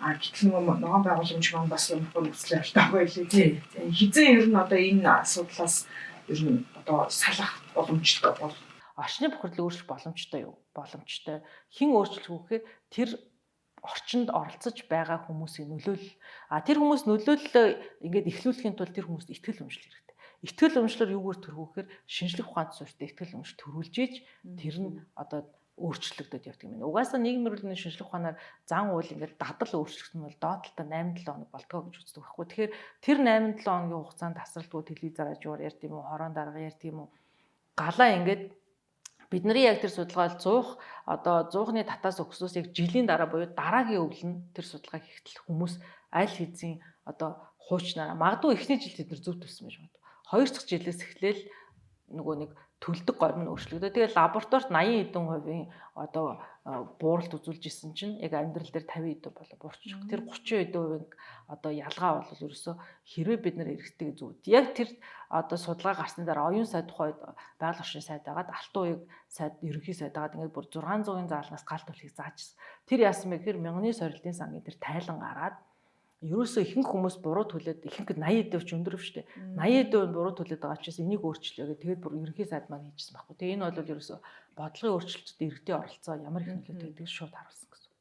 Гэтэл нөгөө ногоон байгууламж маань бас юм нөхцөл байлтаагүй лээ тийм. Хизээ ер нь одоо энэ асуудлаас ер нь одоо салах боломжтой бол орчны бохирдлыг өөрчлөх боломжтой юу? Боломжтой. Хэн өөрчлөх вэ гэхээр тэр орчинд оролцож байгаа хүмүүсийн нөлөөлөл. Тэр хүмүүс нөлөөллөө ингээд эхлүүлэхийн тулд тэр хүмүүст итгэл үнэмшил хэрэгтэй. Итгэл үнэмшлэр юугаар төрөх вэ гэхээр шинжлэх ухаанд суурьтай итгэл үнэмшил төрүүлж ийж тэр нь одоо өөрчлөгдөд явдаг юм. Угаасаа нийгмийн эрүүл мэндийн шинжлэх ухаанаар зан үйл ингээд дадал өөрчлөгдөх нь бол доотлолтой 8-7 хоног болдгоо гэж үздэг байхгүй. Тэгэхээр тэр 8-7 хоногийн хугацаанд тасралтгүй телевизээр ажгаар ярьд юм уу, хорон дарга ярьд юм уу. Галаа ингээд бидний яг тэр судалгаал 100 одоо 100-ны татаас өгснөөс яг жилийн дараа буюу дараагийн өвлөн тэр судалгааг хийхдээ хүмүүс аль хэзээ одоо хуучнараа магадгүй эхний жилд тэд нар зөв төссөн байж магадгүй. Хоёр дахь жилээс эхлээл нөгөө нэг төлдөг горим нь өөрчлөгдөв. Тэгээд лабораторид 80 хэдэн хувийн одоо бууралт үзүүлж исэн чинь яг амьдрал дээр 50 хэдэн болоо буурчих. Тэр 30 хэдэн хувийн одоо ялгаа бол ерөөсөө хэрвээ бид нар эргэдэг зүуд. Яг тэр одоо судалгаа гарсны дараа оюун сайд тухайд байгаль орчны сайд агаад алтан уяг сайд ерөнхий сайд агаад ингээд бүр 600-ын заалнаас галт төлөхийг заажсэн. Тэр яасан бэ гэхээр мянганы сорилтын сангийн тэр тайлан гараад ерөөсөө ихэнх хүмүүс буруу төлөөд ихэнх 80% ч өндөр шүү дээ. 80% буруу төлөөд байгаа учраас энийг өөрчлөё гэдэг. Тэгээд бүр ерөнхий сайд маань хийжсэн байхгүй. Тэгээ энэ бол ерөөсөө бодлогын өөрчлөлтөд иргэдийн оролцоо ямар их нөлөөтэй гэдгийг шууд харуулсан гэсэн.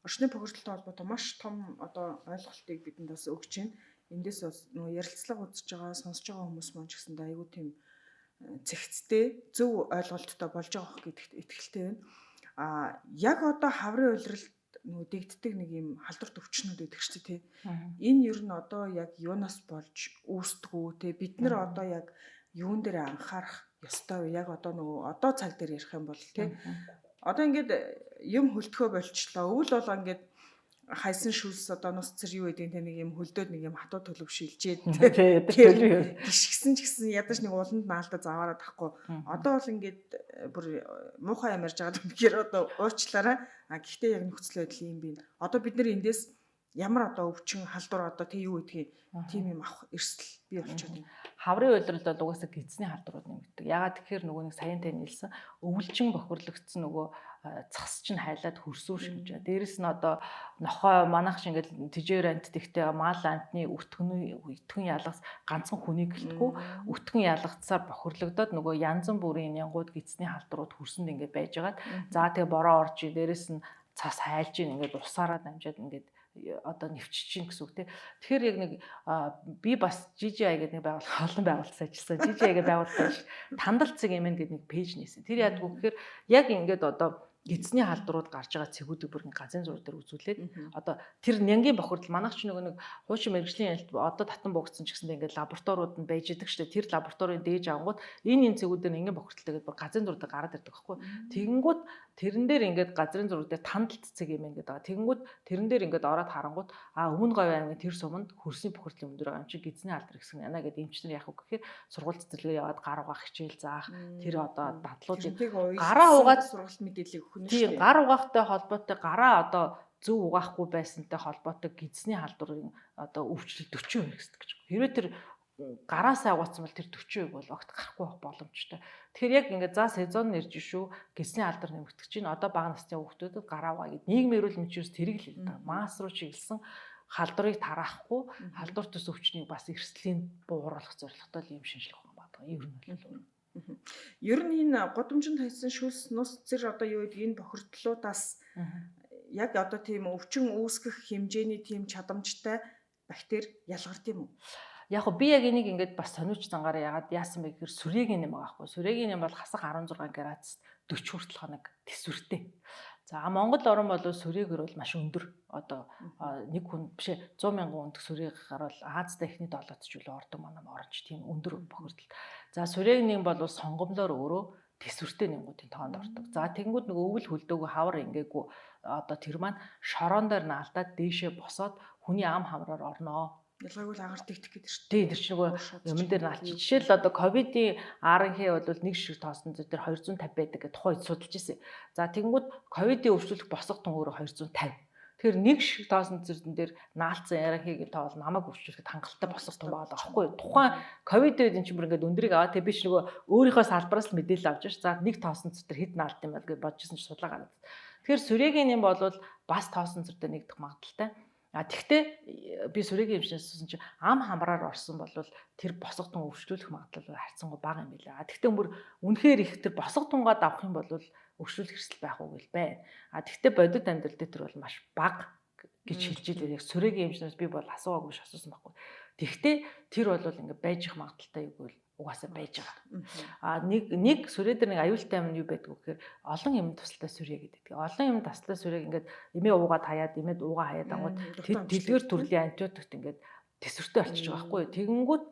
Орчны бохирдолтой холбоотой маш том одоо ойлголтыг бидэнд бас өгч байна. Эндээс бас нөгөө ярилцлага үзэж байгаа, сонсож байгаа хүмүүс маань ч гэсэн айгүй тийм зэгцтэй, зөв ойлголттой болж байгаа гэдэгт итгэлтэй байна. Яг одоо хаврын улиралд нөгөө дэгддэг нэг юм халдвар төвчнүүд байдаг шүү дээ. Энэ ер нь одоо яг юунаас болж үүсдэггүй те бид нар одоо яг юун дээр анхаарах ёстой вэ? Яг одоо нөгөө одоо цаг дээр ярих юм бол те одоо ингээд юм хөлтгөө болчлоо. Өвөл болоо ингээд хайсан шүлс одоо нус цэр юу гэдэг те нэг юм хөлдөөд нэг юм хатуу төлөв шилжээд гიშгсэн ч гэсэн ядаж нэг уланд наалда заваараа тахгүй. Одоо бол ингээд бүр муухай юм ярьж байгаа тэгэхээр одоо уучлаарай. Гэхдээ яг нөхцөл байдал юм бий. Одоо бид нэр эндээс ямар одоо өвчин халдвар одоо тий юу гэдгийг тийм юм авах эрсдэл бий болчиход байна. Хаврын улиралд бол угаасаа гидсний халдварууд нэмэгдэг. Ягаад тэгэхээр нөгөө нэг саяхан тань хэлсэн өвлжин бохирлогдсон нөгөө цас чинь хайлаад хөрсөөр шинж байгаа. Дээрэс нь одоо нохой манайх шиг ингээл тижээр амт тэгтэй мал амтны өтгөн ялгас ганцхан хүнийг гэлтгүү өтгөн ялгацсаар бохирлогдоод нөгөө янзан бүрийн янгууд гидсний халдварууд хөрсөнд ингээд байжгаад за тэгээ бороо орж дээрэс нь цас хайлж ин ингээд усаараа дамжаад ингээд одоо нэвчиж чинь гэсэн үг тий. Тэгэхээр яг нэг би бас GGI гэдэг нэг байгууллага олон байгууллагаас ажилласан. GGI гэдэг байгууллага тандал цэг эмэн гэдэг нэг пэйж нээсэн. Тэр яадаг вэ гэхээр яг ингээд одоо гидсний халдварууд гарч байгаа цэгүүдийг бүр газрын зураг дээр үзүүлээд одоо тэр нянгийн бохирдол манайх ч нэг хуучин мэрэгжлийн ялт одоо татан буугдсан ч гэсэндээ ингээд лабораториуд нь байж идэг штэ тэр лабораторийн дээж авангууд энэ цэгүүдээр нянгийн бохирдолтой гэдэг газрын зураг дээр гараад ирдэг байхгүй. Тэгэнгүүт тэрэн дээр ингээд газрын зураг дээр тандалт цэг юм ингээд байгаа. Тэгэнгүүт тэрэн дээр ингээд ороод харангууд өмнө говь аймгийн тэр суманд хөрсний бохирдлын өндөр байгаа юм чи гидсний халдвар гэсэн яна гэдэг эмчнэр яах вэ гэхээр сургууль цэцэрлэгээ яваад гар угаах хичээл заах тэр одоо дадлуудыг гараа угаад сургалт мэдээлэл өгөх нь шүү дээ. Гар угаахтай холбоотой гараа одоо зөв угаахгүй байсантай холбоотой гидсний халдварын одоо өвчлөл 40% гэсэн гэж. Хэрвээ тэр гараасаа угаацсан бол тэр 40% бол огт гарахгүй байх боломжтой. Тэгэхээр яг ингээд за сезон нэрж шүү гидсний халдвар нэмэгдэж чинь одоо бага насны хүүхдүүдэд гараа угаа гэд нийгмийн эрүүл мэндчээс тэрийг л хэлдэг. Масс руу чиглэсэн халдварыг тараахгүй халдвар төс өвчнийг бас эрсдлийн бууруулах зорилготой юм шинжилгээ байна. Ер нь бол Ер нь энэ гудамжинд хайсан шүлс нус зэр одоо юу гэдэг энэ бохирдлуудаас яг одоо тийм өвчин үүсгэх хэмжээний тийм чадамжтай бактери ялгард юм уу? Яг би яг энийг ингээд бас сониуч зангаараа яагаад яасан бэ гэхээр сүрээгийн юм байгаа байхгүй. Сүрээгийн юм бол хасах 16 градус 40 хүртэл хоног тэсвэртэй. За Монгол орн бол сүрээгэр бол маш өндөр. Одоо нэг хүн биш 100 мянган өндөх сүрээг гарвал Азтай эхний 7-д ч үл ордог манай оронч тийм өндөр бохирдол. За сүрээгний бол сонгомлоор өөрөө тэсвэртэй нэнгуудын тоонд ордог. За тэгэнгүүт нөгөө өвөл хөлдөөгөө хавар ингээгүй одоо тэр маань шорон дээр наалдаад дээшээ босоод хүний ам хамраар орноо. Ялгаагүй л агаар дэгдэх гэдэг шүү дээ. Тэр чинь нөгөө юмн дээр наалчих. Жишээл одоо ковидын RNA бол нэг шиг тоосон зэр дээр 250 байдаг гэж тухайд судалж ирсэн. За тэгэнгүүт ковидын өвчлөлт босгох тун өөрөө 250. Тэгэхээр нэг шиг тоосон зэрдэн дээр наалцсан RNA-гийн тоо бол намайг өвчлөхөд хангалттай босгох тун байгаа байхгүй юу? Тухайн ковид үед энэ чинь бүр ингээд өндрийг аваа тэг би ч нөгөө өөрийнхөө салбараас л мэдээлэл авч ш. За нэг тоосон зэр дээр хэд наалт юм бол гэж бодчихсон чинь судлаа гараад. Тэгэхээр сүрээгийн юм бол бас тоосон зэр дээр нэгдэх магадaltaй. Тэгвэл би сүрэгийн эмчнээс чинь ам хамраар орсон бол тэр босго тун өвчлүүлэх магадлал харьцангуй бага юм билээ. Тэгвэл бүр үнэхээр их тэр босго тунгаа давах юм бол өвчлүүлэх хэрэгсэл байх уу гээл байна. Тэгвэл бодит амьдрал дээр тэр бол маш бага гэж хэлж илээ. Яг сүрэгийн эмчнээс би бол асуугаагүй ш асуусан байхгүй. Тэгвэл тэр бол ингээд байж их магадлалтай юу гэвэл угаасаа байж байгаа. Нэг сүрээ дээр нэг аюултай юм юу байдг вэ гэхээр олон юм тусалтай сүрээ гэдэг. Олон юм тусалтай сүрээг ингээд эмээ уугаад хаяад эмээд уугаа хаяад ангууд дэлгэр төрлийн антибиотикт ингээд тэсвэртэй болчихж байгаа байхгүй юу. Тэгэнгүүт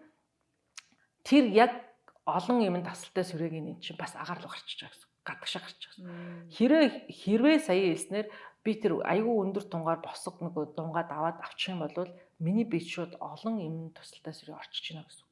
тэр яг олон юм тусалтай сүрэгийн эн чинь бас агаар руу гарчиж байгаа гэсэн. Гадагшаа гарч байгаа. Хэрвээ сая хэлснээр би тэр аюул өндөр тунгаар босго нөгөө дунгаад аваад авчих юм бол миний бие шууд олон юм тусалтай сүрээ орчиж байна гэсэн.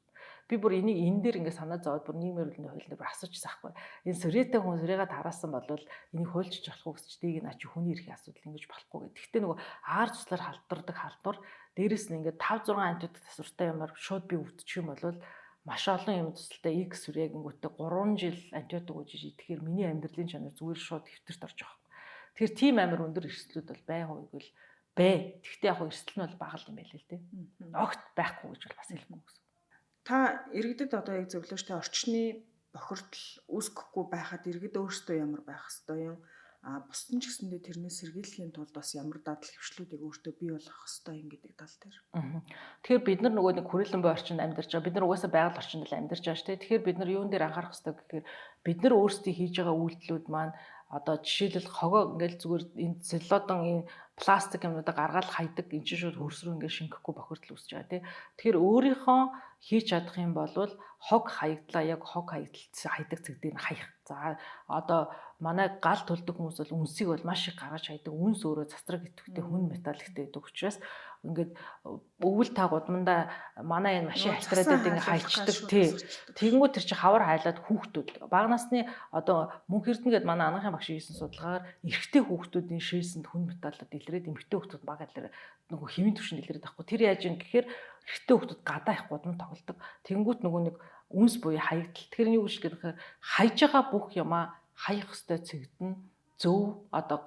Би бүр энийг энэ дээр ингээд санаа зовоод бүр нийгмийн эрүүл мэндийн хуулинд асуужсан байхгүй. Энэ сүрээтэй хүн сүрээгээ тараасан бол энийг хуульчиж болох уу гэж тийг наа чи хүний эрхийн асуудал ингэж болохгүй гэдэг. Гэхдээ нөгөө аар цуслаар халдвардаг халдвар дээрэс нь ингээд 5-6 антибиотик тасвартай юмар шууд би өвдчих юм бол маш олон юм тусалтай X сүрээгингүүтээ 3 жил антибиотик үжиж идэхээр миний амьдралын чанар зүгээр шууд хэвтэрт орж байгаа. Тэгэхээр тийм амар өндөр эрсдлүүд бол бай хөө гэвэл бай. Гэхдээ яг эрсдэл нь бол бага юм байл л дээ. Огт байхгүй гэж бол бас хэлэхгүй гэсэн. Та иргэдэд одоо яг зөвлөжтэй орчны бохирдол үүсгэхгүй байхад иргэд өөрсдөө ямар байх ёстой юм? Бусдын ч гэсэндээ тэрнээс сэргийлэхийн тулд бас ямар дадал хвшлүүдийг өөртөө бий болгох ёстой юм гэдэг тал дээр. Тэгэхээр бид нар нөгөө нэг хүрээлэн буй орчинд амьдарч байгаа. Бид нар угаасаа байгаль орчинд л амьдарч байгаа шүү дээ. Тэгэхээр бид нар юун дээр анхаарах ёстой гэхээр бид нар өөрсдөө хийж байгаа үйлдэлүүд маань одоо жишээлбэл хогоо ингээл зүгээр энэ целлодон энэ пластик юмнуудаа гаргаад хайдаг энэ чинь шууд хөрс рүү ингээд шингэхгүй бохирдол үүсэж байгаа тий. Тэгэхээр өөрийнхөө хийж чадах юм бол хог хаягдлаа яг хог хайдаг цэгдийг нь хаях. За одоо манай гал төлдөг хүмүүс бол үнсийг бол маш их гаргаж хайдаг. Үнс өөрөө цацраг идэвхтэй хүн металликтэй байдаг учраас ингээд өвөл та гудмандаа манай энэ машин австраад ингээд хайчдаг тий. Тэгэнгүүт тэр чинь хавар хайлаад хүүхдүүд бага насны одоо мөнх эрдэнэ гэдэг манай анхны багш хийсэн судалгаагаар эрэгтэй хүүхдүүдийн шээсэнд хүн металлууд илрээд эмэгтэй хүүхдүүд бага илрээд нөгөө хэвийн түвшинд илрээд байхгүй. Тэр яаж юм гэхээр эрэгтэй хүүхдүүд гадаа их гудам тоглодог. Тэгэнгүүт нөгөө нэг үнс буюу хаягдал. Тэгэхээр юу гэж гэхээр хайж байгаа бүх юмаа хаях хөстэй цэгдэн зөв одоо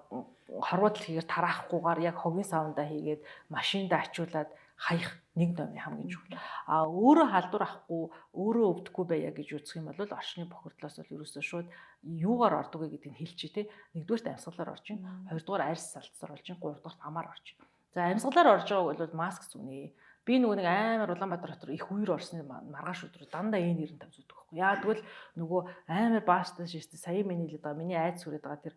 хорвоодл хийгээр тараахгүйгээр яг хогийн савндаа хийгээд машиндаа ачуулаад хаях нэг номын хамгийн чухал. Өөрөө халдвар авахгүй, өөрөө өвдөхгүй байя гэж үзэх юм бол орчны бохирдлоос бол ерөөсөө шууд юугаар ордог вэ гэдгийг хэлчихэ тий. Нэгдүгээр амьсгалаар орж ийн, хоёрдугаар арьс салцсаар орж ийн, гуравдугаар амаар орж ийн. За амьсгалаар орж байгааг бол маск зүнэ. Би нөгөө нэг амар Улаанбаатар хотор их үер орсны маргааш өдрөө дандаа N95 зүдэг байхгүй. Яа тэгвэл нөгөө амар баастаа шийдсэн сая миний хэлээд байгаа миний айц сүрээд байгаа тэр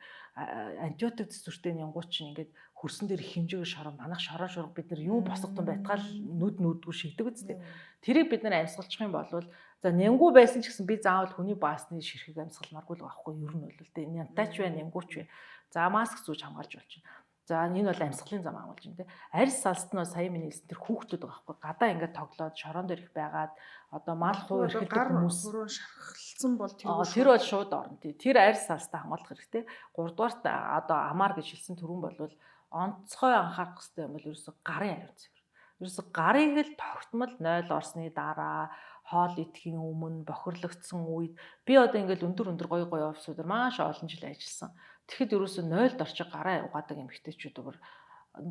антибиотик зүсвэртэй янгууд чинь ингээд хөрсөн дээр их хэмжээгээр шорон манах шорон шурга бид нар юу босготон байтгаал нүдгүй шигдэг үстэй. Тэрийг бид нар амьсгалчих юм бол за нянгуу байсан ч гэсэн би заавал хүний баасны ширхэг амьсгалмааргүй л байхгүй ер нь бол тэ нянтаач бай нянгууч бай. За маск зүүж хамгаалж болж байна. За энэ бол амьсгалын зам агуулж байна те. Арьс салст нь сая миний хэлсэн тэр хүүхдүүд байгаа байхгүй. Гадаа ингээд тоглоод шорон дээр их байгаад одоо мал хуу ирэхэд хүмүүс шархалцсан бол тэр бол шууд орно тий. Тэр арьс салстаа хамгаалах хэрэгтэй. 3 дугаарт одоо амаар гэж хэлсэн түрүүн бол онцгой анхаарах хэрэгтэй юм бол ерөөсө гарын ариун цэвэр. Ерөөсө гарыг л тогтмол 0 орсны дараа хоол идэхийн өмнө бохирлогдсон үед би одоо ингээд өндөр гоё офисуудаар маш олон жил ажилласан. Тэгэхэд ерөөсөө 0-д орчих гараа угаадаг эмэгтэйчүүд өөр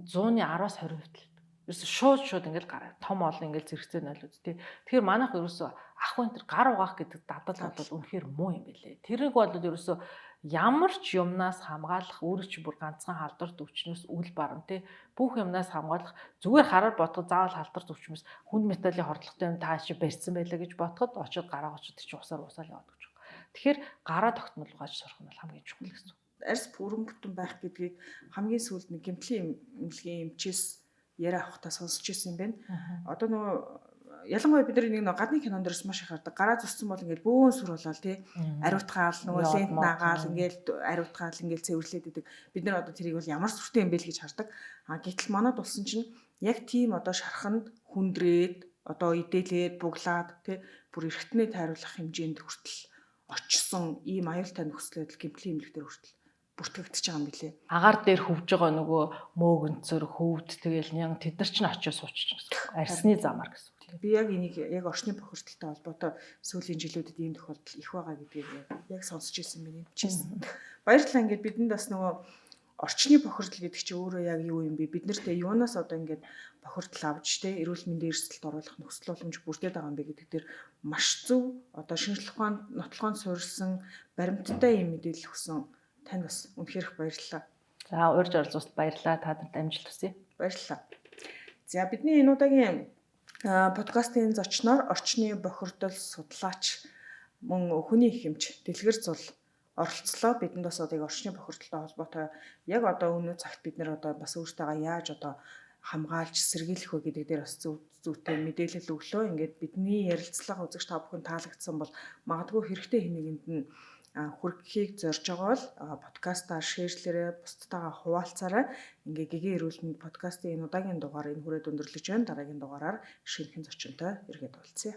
100-ны 10-20% л. Ерөөсө шууд ингээл том олон ингээл зэрэгцээ нойлууд тий. Тэгэхээр манайх ерөөсө ах энэ төр гар угаах гэдэг дадал бол үнэхээр муу юм байлээ. Тэрийг бол ерөөсө ямар ч юмнаас хамгаалах өөрөө чи бүр ганцхан халдвар төвчнөөс үл барам тий. Бүх юмнаас хамгаалах зүгээр хараад бодоход заавал халдвар төвчмөс хүнд металлын хордлоготой юм та чи барьсан байлаа гэж бодоход очоод гараа очоод чи усаар яваад гэж байна. Тэгэхээр гараа тогтмол угааж сурах нь бол хамгийн чухал гэсэн. Арьс бүрэн бүтэн байх гэдгийг хамгийн сүүлд нэг гэмтлийн эмнэлгийн эмчээс яриа авахтаа сонсч ирсэн юм байна. Одоо нөгөө ялангуяа бид нэг гадны кинонд дээрс маш их хардаг. Гараа зуссан бол ингээд бөөн сүр болоо тий. Ариутгаал нөгөө лент наагаал ингээд ариутгаал ингээд цэвэрлээд идэг. Бид нар одоо тэрийг бол ямар сүртэй юм бэ л гэж хардаг. Гэтэл манад болсон чинь яг тийм одоо шарханд хүндрээд одоо идэлээд буглаад тий бүр эргэтнээ тайруулах хэмжээнд хүртэл очсон ийм аюултай нөхцөл байдал гэмтлийн эмнэлэгтэр хүртэл бүртгэгдэж байгаа юм билээ. Агаар дээр хөвж байгаа нөгөө мөөгөнцөр хөвд тэгэл нян тэд нар ч н очиж суучих гэсэн. Арсны замаар гэсэн. Би яг энийг яг орчны бохирдолтой холбоотой сүүлийн жилүүдэд ийм тохиолдол их байгаа гэдгийг яг сонсч ирсэн байна чийсэн. Баярлалаа ингээд бидэнд бас нөгөө орчны бохирдол гэдэг чинь өөрөө яг юу юм бэ? Бид нарт юунаас одоо ингээд бохирдол авч те эрүүл мэндийн эрсдэлд оруулах нөхцөл боломж бүрдээд байгаа юм бэ гэдэг дээр маш зөв одоо шинжлэх ухаанд нотлохонд суурилсан баримттай юм мэдээлэл өгсөн танд бас үнэхээр их баярлалаа. За урьж оролцуулалт баярлалаа. Та нарт амжилт хүсье. Баярлалаа. За бидний энэ удаагийн подкастын зочноор орчны бохирдол судлаач мөн хүний их эмч Дэлгэр Зул оролцлоо. Бидэнд бас одоо орчны бохирдолтой холбоотой яг одоо өнөө цагт бид нэр одоо бас өөртөө яаж одоо хамгаалж сэргийлэх вэ гэдэг дээр бас зүйтэй мэдээлэл өглөө. Ингээд бидний ярилцлага үзэгч та бүхэн таалагдсан бол магадгүй хэрэгтэй хэнийг нь хүргэхийг зорж байгаа бол подкастаар шеэрлээрээ бусдтайгаа хуваалцаарай. Ингээ гэгээ эрүүл мэнд подкастын энэ удаагийн дугаар энэ хүрээд өндөрлөж байна. Дараагийн дугаараар шинэхэн зочинтой эргээд уулзъя.